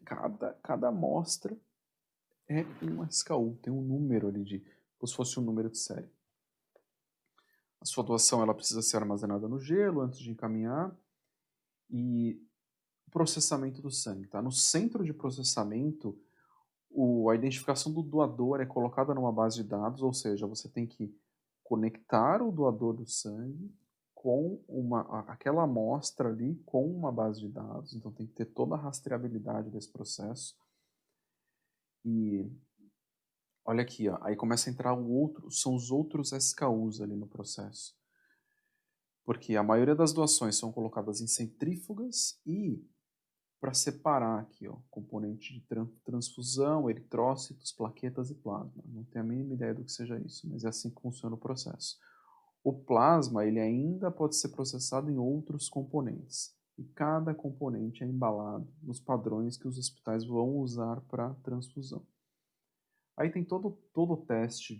Cada amostra é um SKU, tem um número ali como se fosse um número de série. A sua doação ela precisa ser armazenada no gelo antes de encaminhar e o processamento do sangue, tá? No centro de processamento, a identificação do doador é colocada numa base de dados, ou seja, você tem que conectar o doador do sangue com aquela amostra ali com uma base de dados, então tem que ter toda a rastreabilidade desse processo. E olha aqui, ó, aí começa a entrar são os outros SKUs ali no processo. Porque a maioria das doações são colocadas em centrífugas e para separar aqui, ó, componente de transfusão, eritrócitos, plaquetas e plasma. Não tenho a mínima ideia do que seja isso, mas é assim que funciona o processo. O plasma, ele ainda pode ser processado em outros componentes. E cada componente é embalado nos padrões que os hospitais vão usar para transfusão. Aí tem todo o teste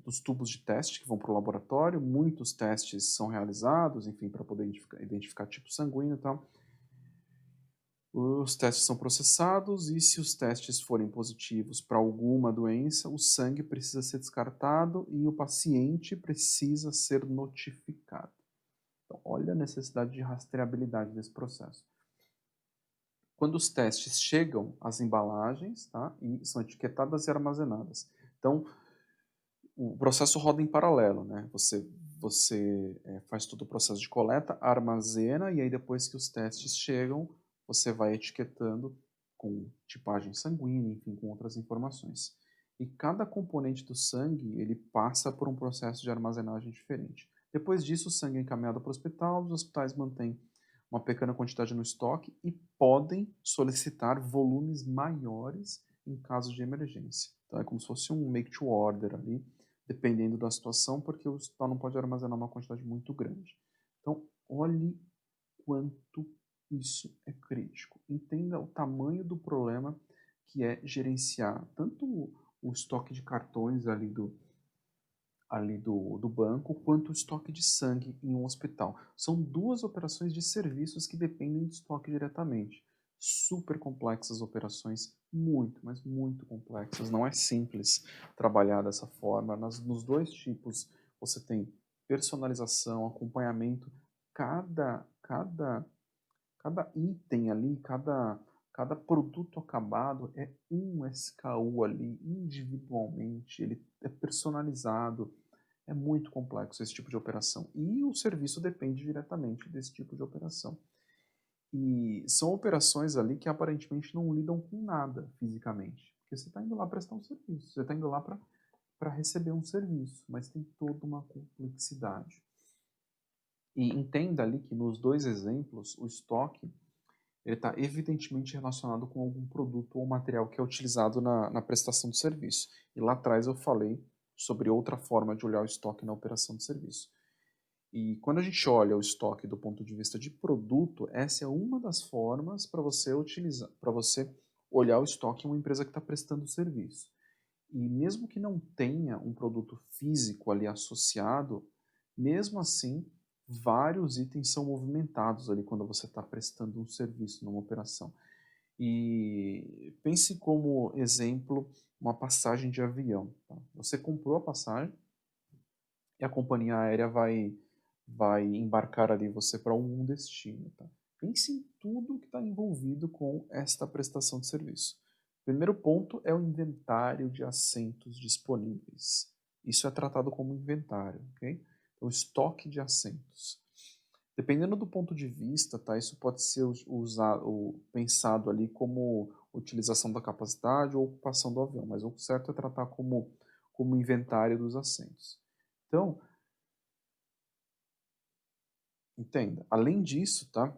dos tubos de teste que vão para o laboratório. Muitos testes são realizados, enfim, para poder identificar tipo sanguíneo e tal. Os testes são processados e se os testes forem positivos para alguma doença, o sangue precisa ser descartado e o paciente precisa ser notificado. Então, olha a necessidade de rastreabilidade desse processo. Quando os testes chegam às embalagens, tá, e são etiquetadas e armazenadas. Então, o processo roda em paralelo, né? Você faz todo o processo de coleta, armazena, e aí depois que os testes chegam, você vai etiquetando com tipagem sanguínea, enfim, com outras informações. E cada componente do sangue, ele passa por um processo de armazenagem diferente. Depois disso, o sangue é encaminhado para o hospital, os hospitais mantêm uma pequena quantidade no estoque e podem solicitar volumes maiores em caso de emergência. Então é como se fosse um make to order ali, dependendo da situação, porque o hospital não pode armazenar uma quantidade muito grande. Então, olhe quanto isso é crítico. Entenda o tamanho do problema que é gerenciar tanto o estoque de cartões do banco, quanto o estoque de sangue em um hospital. São duas operações de serviços que dependem de estoque diretamente. Super complexas operações, muito, mas muito complexas. Não é simples trabalhar dessa forma. Nos dois tipos, você tem personalização, acompanhamento. Cada item ali, cada produto acabado é um SKU ali, individualmente, ele é personalizado. É muito complexo esse tipo de operação. E o serviço depende diretamente desse tipo de operação. E são operações ali que aparentemente não lidam com nada fisicamente. Porque você está indo lá prestar um serviço, você está indo lá para receber um serviço, mas tem toda uma complexidade. E entenda ali que nos dois exemplos, o estoque está evidentemente relacionado com algum produto ou material que é utilizado na prestação do serviço. E lá atrás eu falei sobre outra forma de olhar o estoque na operação de serviço. E quando a gente olha o estoque do ponto de vista de produto, essa é uma das formas para você utilizar, para você olhar o estoque em uma empresa que está prestando serviço. E mesmo que não tenha um produto físico ali associado, mesmo assim, vários itens são movimentados ali quando você está prestando um serviço numa operação. E pense como exemplo uma passagem de avião. Tá? Você comprou a passagem e a companhia aérea vai embarcar ali você para um destino. Tá? Pense em tudo que está envolvido com esta prestação de serviço. Primeiro ponto é o inventário de assentos disponíveis. Isso é tratado como inventário, ok? Então, estoque de assentos. Dependendo do ponto de vista, tá, isso pode ser usado, pensado ali como utilização da capacidade ou ocupação do avião, mas o certo é tratar como inventário dos assentos. Então, entenda, além disso, tá,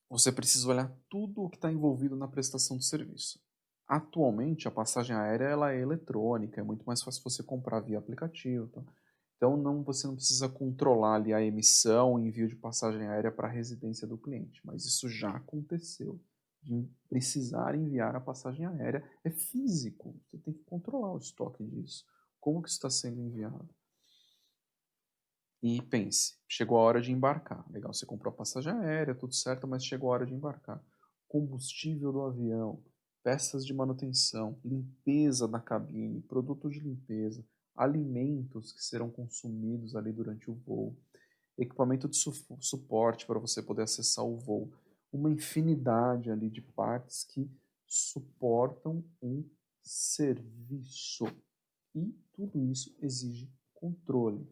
você precisa olhar tudo o que está envolvido na prestação do serviço. Atualmente, a passagem aérea ela é eletrônica, é muito mais fácil você comprar via aplicativo. Tá? Então, você não precisa controlar ali a emissão e envio de passagem aérea para a residência do cliente. Mas isso já aconteceu, de precisar enviar a passagem aérea. É físico, você tem que controlar o estoque disso. Como que está sendo enviado? E pense, chegou a hora de embarcar. Legal, você comprou a passagem aérea, tudo certo, mas chegou a hora de embarcar. Combustível do avião, peças de manutenção, limpeza da cabine, produtos de limpeza, alimentos que serão consumidos ali durante o voo, equipamento de suporte para você poder acessar o voo, uma infinidade ali de partes que suportam um serviço. E tudo isso exige controle.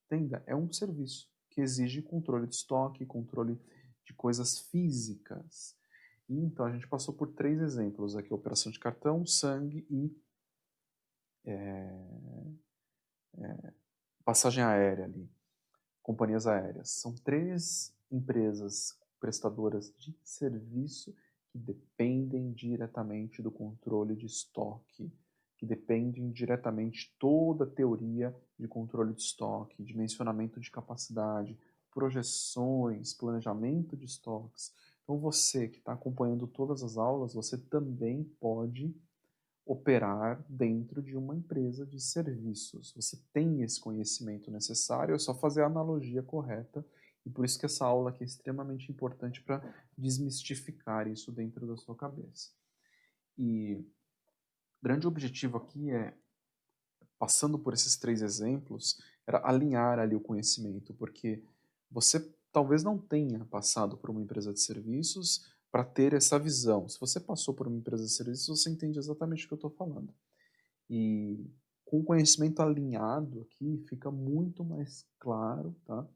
Entenda, é um serviço que exige controle de estoque, controle de coisas físicas. E então a gente passou por 3 exemplos aqui: operação de cartão, sangue e passagem aérea ali, companhias aéreas. São 3 empresas prestadoras de serviço que dependem diretamente do controle de estoque, que dependem diretamente de toda a teoria de controle de estoque, dimensionamento de capacidade, projeções, planejamento de estoques. Então você que está acompanhando todas as aulas, você também pode operar dentro de uma empresa de serviços. Você tem esse conhecimento necessário, é só fazer a analogia correta, e por isso que essa aula aqui é extremamente importante para desmistificar isso dentro da sua cabeça. E o grande objetivo aqui é, passando por esses 3 exemplos, era alinhar ali o conhecimento, porque você talvez não tenha passado por uma empresa de serviços para ter essa visão. Se você passou por uma empresa de serviços, você entende exatamente o que eu estou falando. E com o conhecimento alinhado aqui, fica muito mais claro, tá?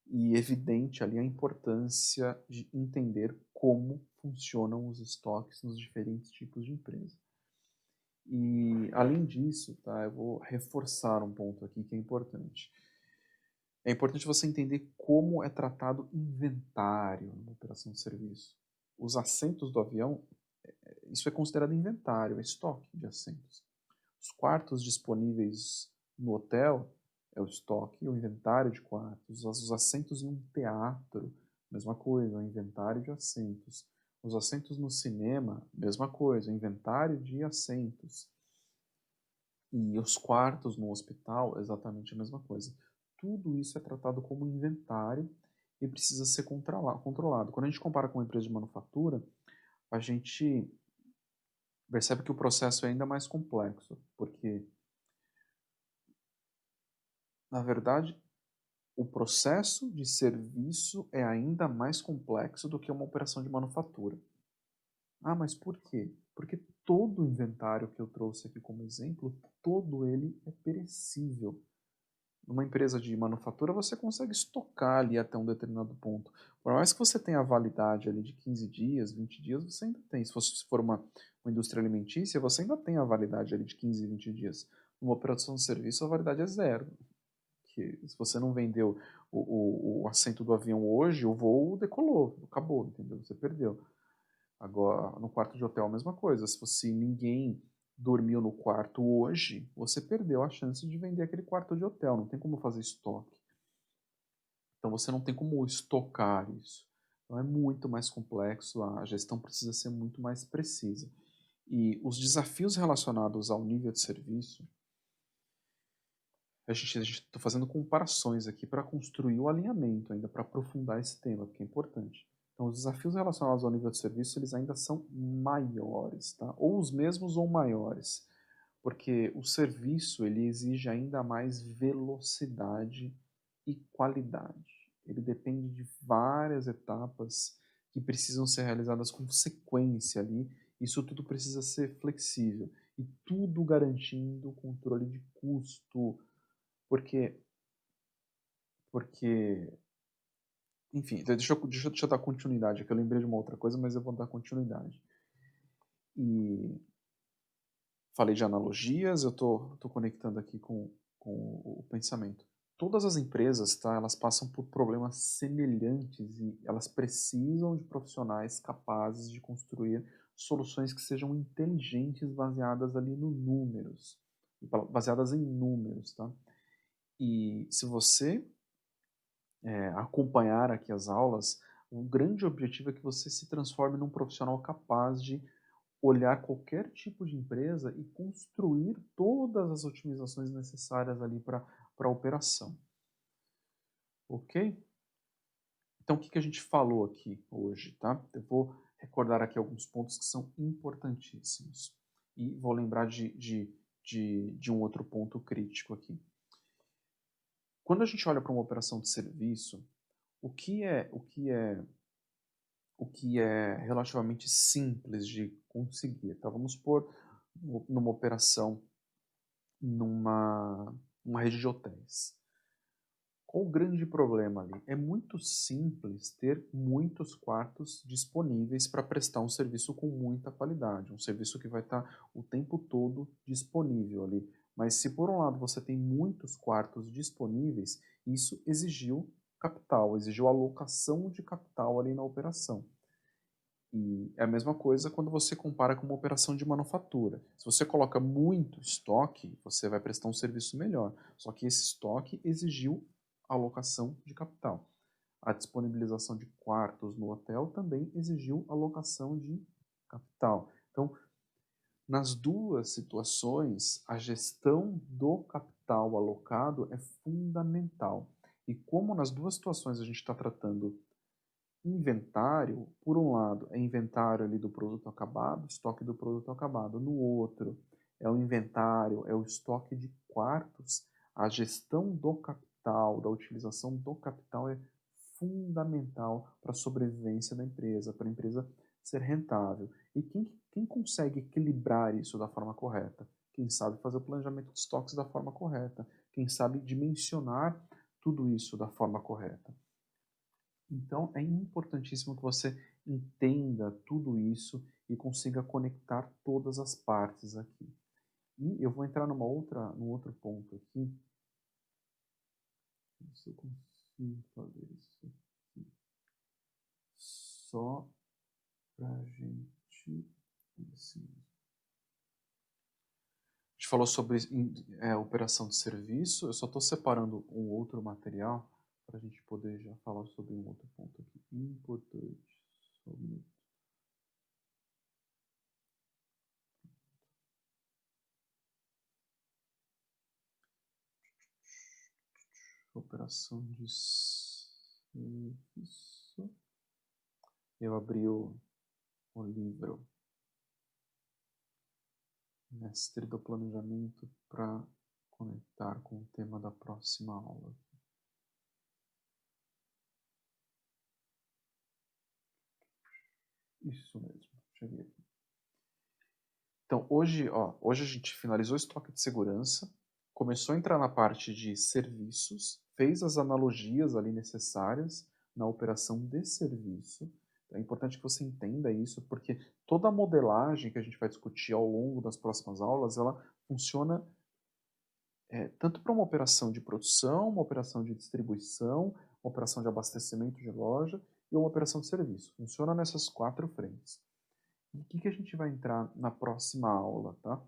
E evidente ali a importância de entender como funcionam os estoques nos diferentes tipos de empresa. E além disso, tá, eu vou reforçar um ponto aqui que é importante. É importante você entender como é tratado inventário numa operação de serviço. Os assentos do avião, isso é considerado inventário, é estoque de assentos. Os quartos disponíveis no hotel é o estoque, o inventário de quartos. Os assentos em um teatro, mesma coisa, o inventário de assentos. Os assentos no cinema, mesma coisa, o inventário de assentos. E os quartos no hospital, exatamente a mesma coisa. Tudo isso é tratado como inventário e precisa ser controlado. Quando a gente compara com uma empresa de manufatura, a gente percebe que o processo é ainda mais complexo, porque, na verdade, o processo de serviço é ainda mais complexo do que uma operação de manufatura. Ah, mas por quê? Porque todo o inventário que eu trouxe aqui como exemplo, todo ele é perecível. Numa empresa de manufatura, você consegue estocar ali até um determinado ponto. Por mais que você tenha a validade ali de 15 dias, 20 dias, você ainda tem. Se for uma indústria alimentícia, você ainda tem a validade ali de 15, 20 dias. Numa operação de serviço, a validade é zero. Que se você não vendeu o assento do avião hoje, o voo decolou, acabou, entendeu? Você perdeu. Agora, no quarto de hotel, a mesma coisa. Se ninguém dormiu no quarto hoje, você perdeu a chance de vender aquele quarto de hotel. Não tem como fazer estoque. Então, você não tem como estocar isso. Então, é muito mais complexo. A gestão precisa ser muito mais precisa. E os desafios relacionados ao nível de serviço, a gente está fazendo comparações aqui para construir o alinhamento, ainda para aprofundar esse tema, porque é importante. Então, os desafios relacionados ao nível de serviço, eles ainda são maiores, tá? Ou os mesmos ou maiores, porque o serviço, ele exige ainda mais velocidade e qualidade. Ele depende de várias etapas que precisam ser realizadas com sequência ali. Isso tudo precisa ser flexível e tudo garantindo o controle de custo, porque, porque, enfim, deixa eu dar continuidade aqui. Eu lembrei de uma outra coisa, mas eu vou dar continuidade. E falei de analogias, eu tô conectando aqui com o pensamento. Todas as empresas, tá, elas passam por problemas semelhantes e elas precisam de profissionais capazes de construir soluções que sejam inteligentes, baseadas ali no números, baseadas em números, tá? E se você acompanhar aqui as aulas, o grande objetivo é que você se transforme num profissional capaz de olhar qualquer tipo de empresa e construir todas as otimizações necessárias ali para a operação. Ok? Então, o que a gente falou aqui hoje, tá? Eu vou recordar aqui alguns pontos que são importantíssimos. E vou lembrar de um outro ponto crítico aqui. Quando a gente olha para uma operação de serviço, o que é, o que é o que é relativamente simples de conseguir, tá? Vamos supor numa operação numa rede de hotéis. Qual o grande problema ali? É muito simples ter muitos quartos disponíveis para prestar um serviço com muita qualidade, um serviço que vai estar o tempo todo disponível ali. Mas se por um lado você tem muitos quartos disponíveis, isso exigiu capital, exigiu alocação de capital ali na operação. E é a mesma coisa quando você compara com uma operação de manufatura. Se você coloca muito estoque, você vai prestar um serviço melhor. Só que esse estoque exigiu alocação de capital. A disponibilização de quartos no hotel também exigiu alocação de capital. Então, nas duas situações, a gestão do capital alocado é fundamental. E como nas duas situações a gente está tratando inventário, por um lado, é inventário ali do produto acabado, estoque do produto acabado. No outro, é o inventário, é o estoque de quartos. A gestão do capital, da utilização do capital é fundamental para a sobrevivência da empresa, para a empresa ser rentável. E quem consegue equilibrar isso da forma correta? Quem sabe fazer o planejamento de estoques da forma correta? Quem sabe dimensionar tudo isso da forma correta? Então, é importantíssimo que você entenda tudo isso e consiga conectar todas as partes aqui. E eu vou entrar num outro ponto aqui. Se eu consigo fazer isso aqui. Só pra gente. Assim. A gente falou sobre operação de serviço. Eu só estou separando um outro material para a gente poder já falar sobre um outro ponto aqui importante. Só um minuto. Operação de serviço. Eu abri o livro Mestre do Planejamento para conectar com o tema da próxima aula. Isso mesmo, cheguei aqui. Então, hoje a gente finalizou o estoque de segurança, começou a entrar na parte de serviços, fez as analogias ali necessárias na operação de serviço. É importante que você entenda isso, porque toda a modelagem que a gente vai discutir ao longo das próximas aulas, ela funciona tanto para uma operação de produção, uma operação de distribuição, uma operação de abastecimento de loja e uma operação de serviço. Funciona nessas 4 frentes. E o que a gente vai entrar na próxima aula, tá?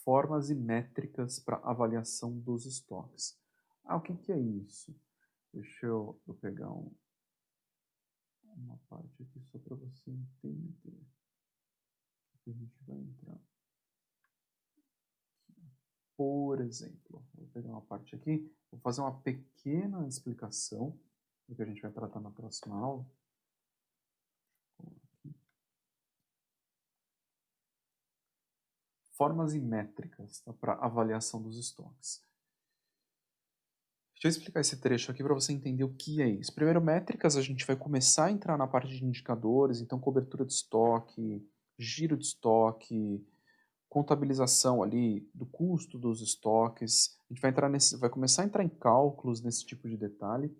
Formas e métricas para avaliação dos estoques. O que é isso? Deixa eu pegar uma parte aqui só para você entender. O que a gente vai entrar. Por exemplo, vou pegar uma parte aqui, vou fazer uma pequena explicação do que a gente vai tratar na próxima aula. Formas e métricas, tá, para avaliação dos estoques. Deixa eu explicar esse trecho aqui para você entender o que é isso. Primeiro, métricas, a gente vai começar a entrar na parte de indicadores, então cobertura de estoque, giro de estoque, contabilização ali do custo dos estoques. A gente vai começar a entrar em cálculos nesse tipo de detalhe.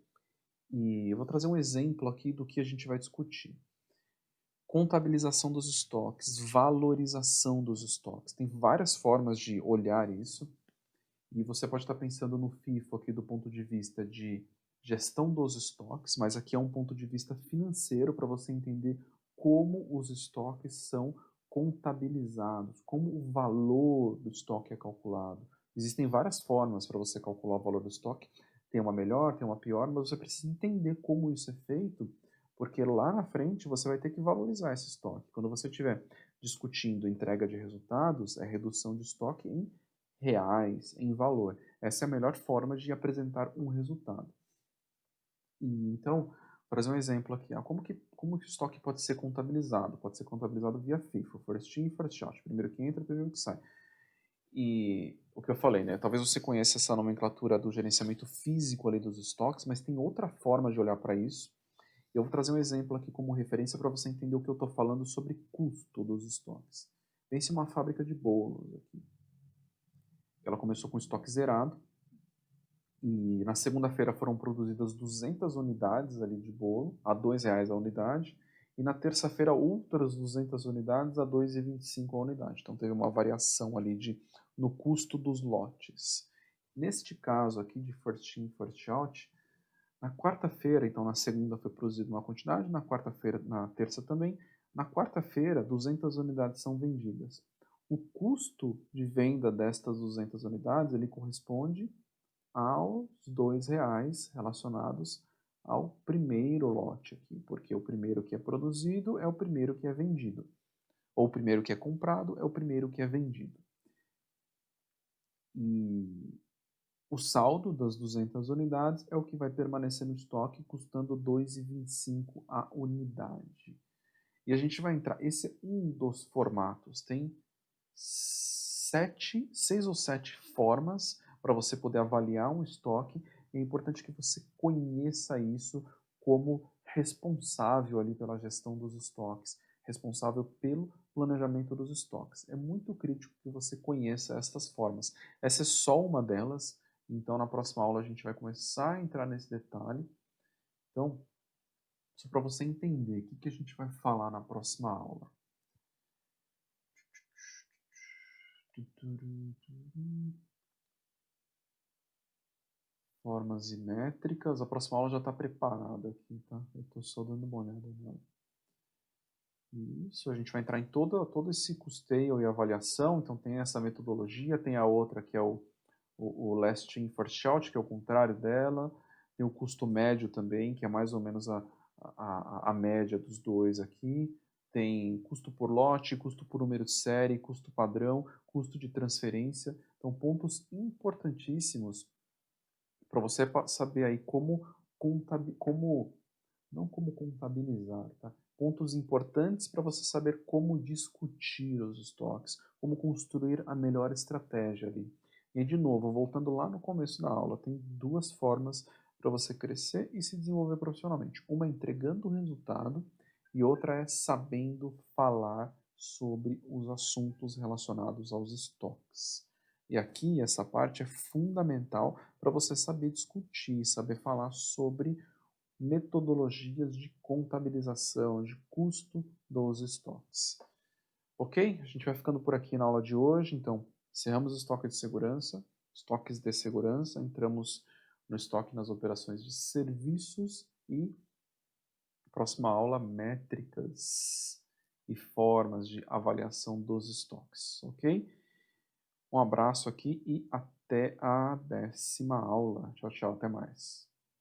E eu vou trazer um exemplo aqui do que a gente vai discutir. Contabilização dos estoques, valorização dos estoques. Tem várias formas de olhar isso. E você pode estar pensando no FIFO aqui do ponto de vista de gestão dos estoques, mas aqui é um ponto de vista financeiro para você entender como os estoques são contabilizados, como o valor do estoque é calculado. Existem várias formas para você calcular o valor do estoque. Tem uma melhor, tem uma pior, mas você precisa entender como isso é feito, porque lá na frente você vai ter que valorizar esse estoque. Quando você estiver discutindo entrega de resultados, é redução de estoque em reais, em valor. Essa é a melhor forma de apresentar um resultado. E, então, vou trazer um exemplo aqui. Como que o estoque pode ser contabilizado? Pode ser contabilizado via FIFO, First In, First Out. Primeiro que entra, primeiro que sai. E o que eu falei, né? Talvez você conheça essa nomenclatura do gerenciamento físico ali dos estoques, mas tem outra forma de olhar para isso. Eu vou trazer um exemplo aqui como referência para você entender o que eu estou falando sobre custo dos estoques. Pense uma fábrica de bolos aqui. Ela começou com estoque zerado e na segunda-feira foram produzidas 200 unidades ali de bolo, a R$ 2,00 a unidade, e na terça-feira outras 200 unidades a 2,25 a unidade. Então teve uma variação ali no custo dos lotes. Neste caso aqui de first in, first out, na quarta-feira, então na segunda foi produzida uma quantidade, na quarta-feira, na terça também, na quarta-feira 200 unidades são vendidas. O custo de venda destas 200 unidades, ele corresponde aos R$ 2 relacionados ao primeiro lote aqui, porque o primeiro que é produzido é o primeiro que é vendido, ou o primeiro que é comprado é o primeiro que é vendido. E o saldo das 200 unidades é o que vai permanecer no estoque, custando R$ 2,25 a unidade. E a gente vai entrar, esse é um dos formatos, tem 6 ou 7 formas para você poder avaliar um estoque. É importante que você conheça isso como responsável ali pela gestão dos estoques, responsável pelo planejamento dos estoques. É muito crítico que você conheça estas formas. Essa é só uma delas, então na próxima aula a gente vai começar a entrar nesse detalhe. Então, só para você entender o que a gente vai falar na próxima aula. Formas e métricas. A próxima aula já está preparada aqui, tá? Eu estou só dando uma olhada nela. Isso, a gente vai entrar em todo esse custeio e avaliação. Então tem essa metodologia, tem a outra que é o last in, first out, que é o contrário dela. Tem o custo médio também, que é mais ou menos a média dos dois aqui. Tem custo por lote, custo por número de série, custo padrão, custo de transferência. Então, pontos importantíssimos para você saber aí não como contabilizar, tá? Pontos importantes para você saber como discutir os estoques, como construir a melhor estratégia ali. E de novo, voltando lá no começo da aula, tem duas formas para você crescer e se desenvolver profissionalmente. Uma é entregando o resultado e outra é sabendo falar sobre os assuntos relacionados aos estoques. E aqui, essa parte é fundamental para você saber discutir, saber falar sobre metodologias de contabilização, de custo dos estoques. Ok? A gente vai ficando por aqui na aula de hoje. Então, encerramos o estoque de segurança, estoques de segurança, entramos no estoque nas operações de serviços e, próxima aula, métricas e formas de avaliação dos estoques. Ok? Um abraço aqui e até a 10ª aula. Tchau, tchau, até mais.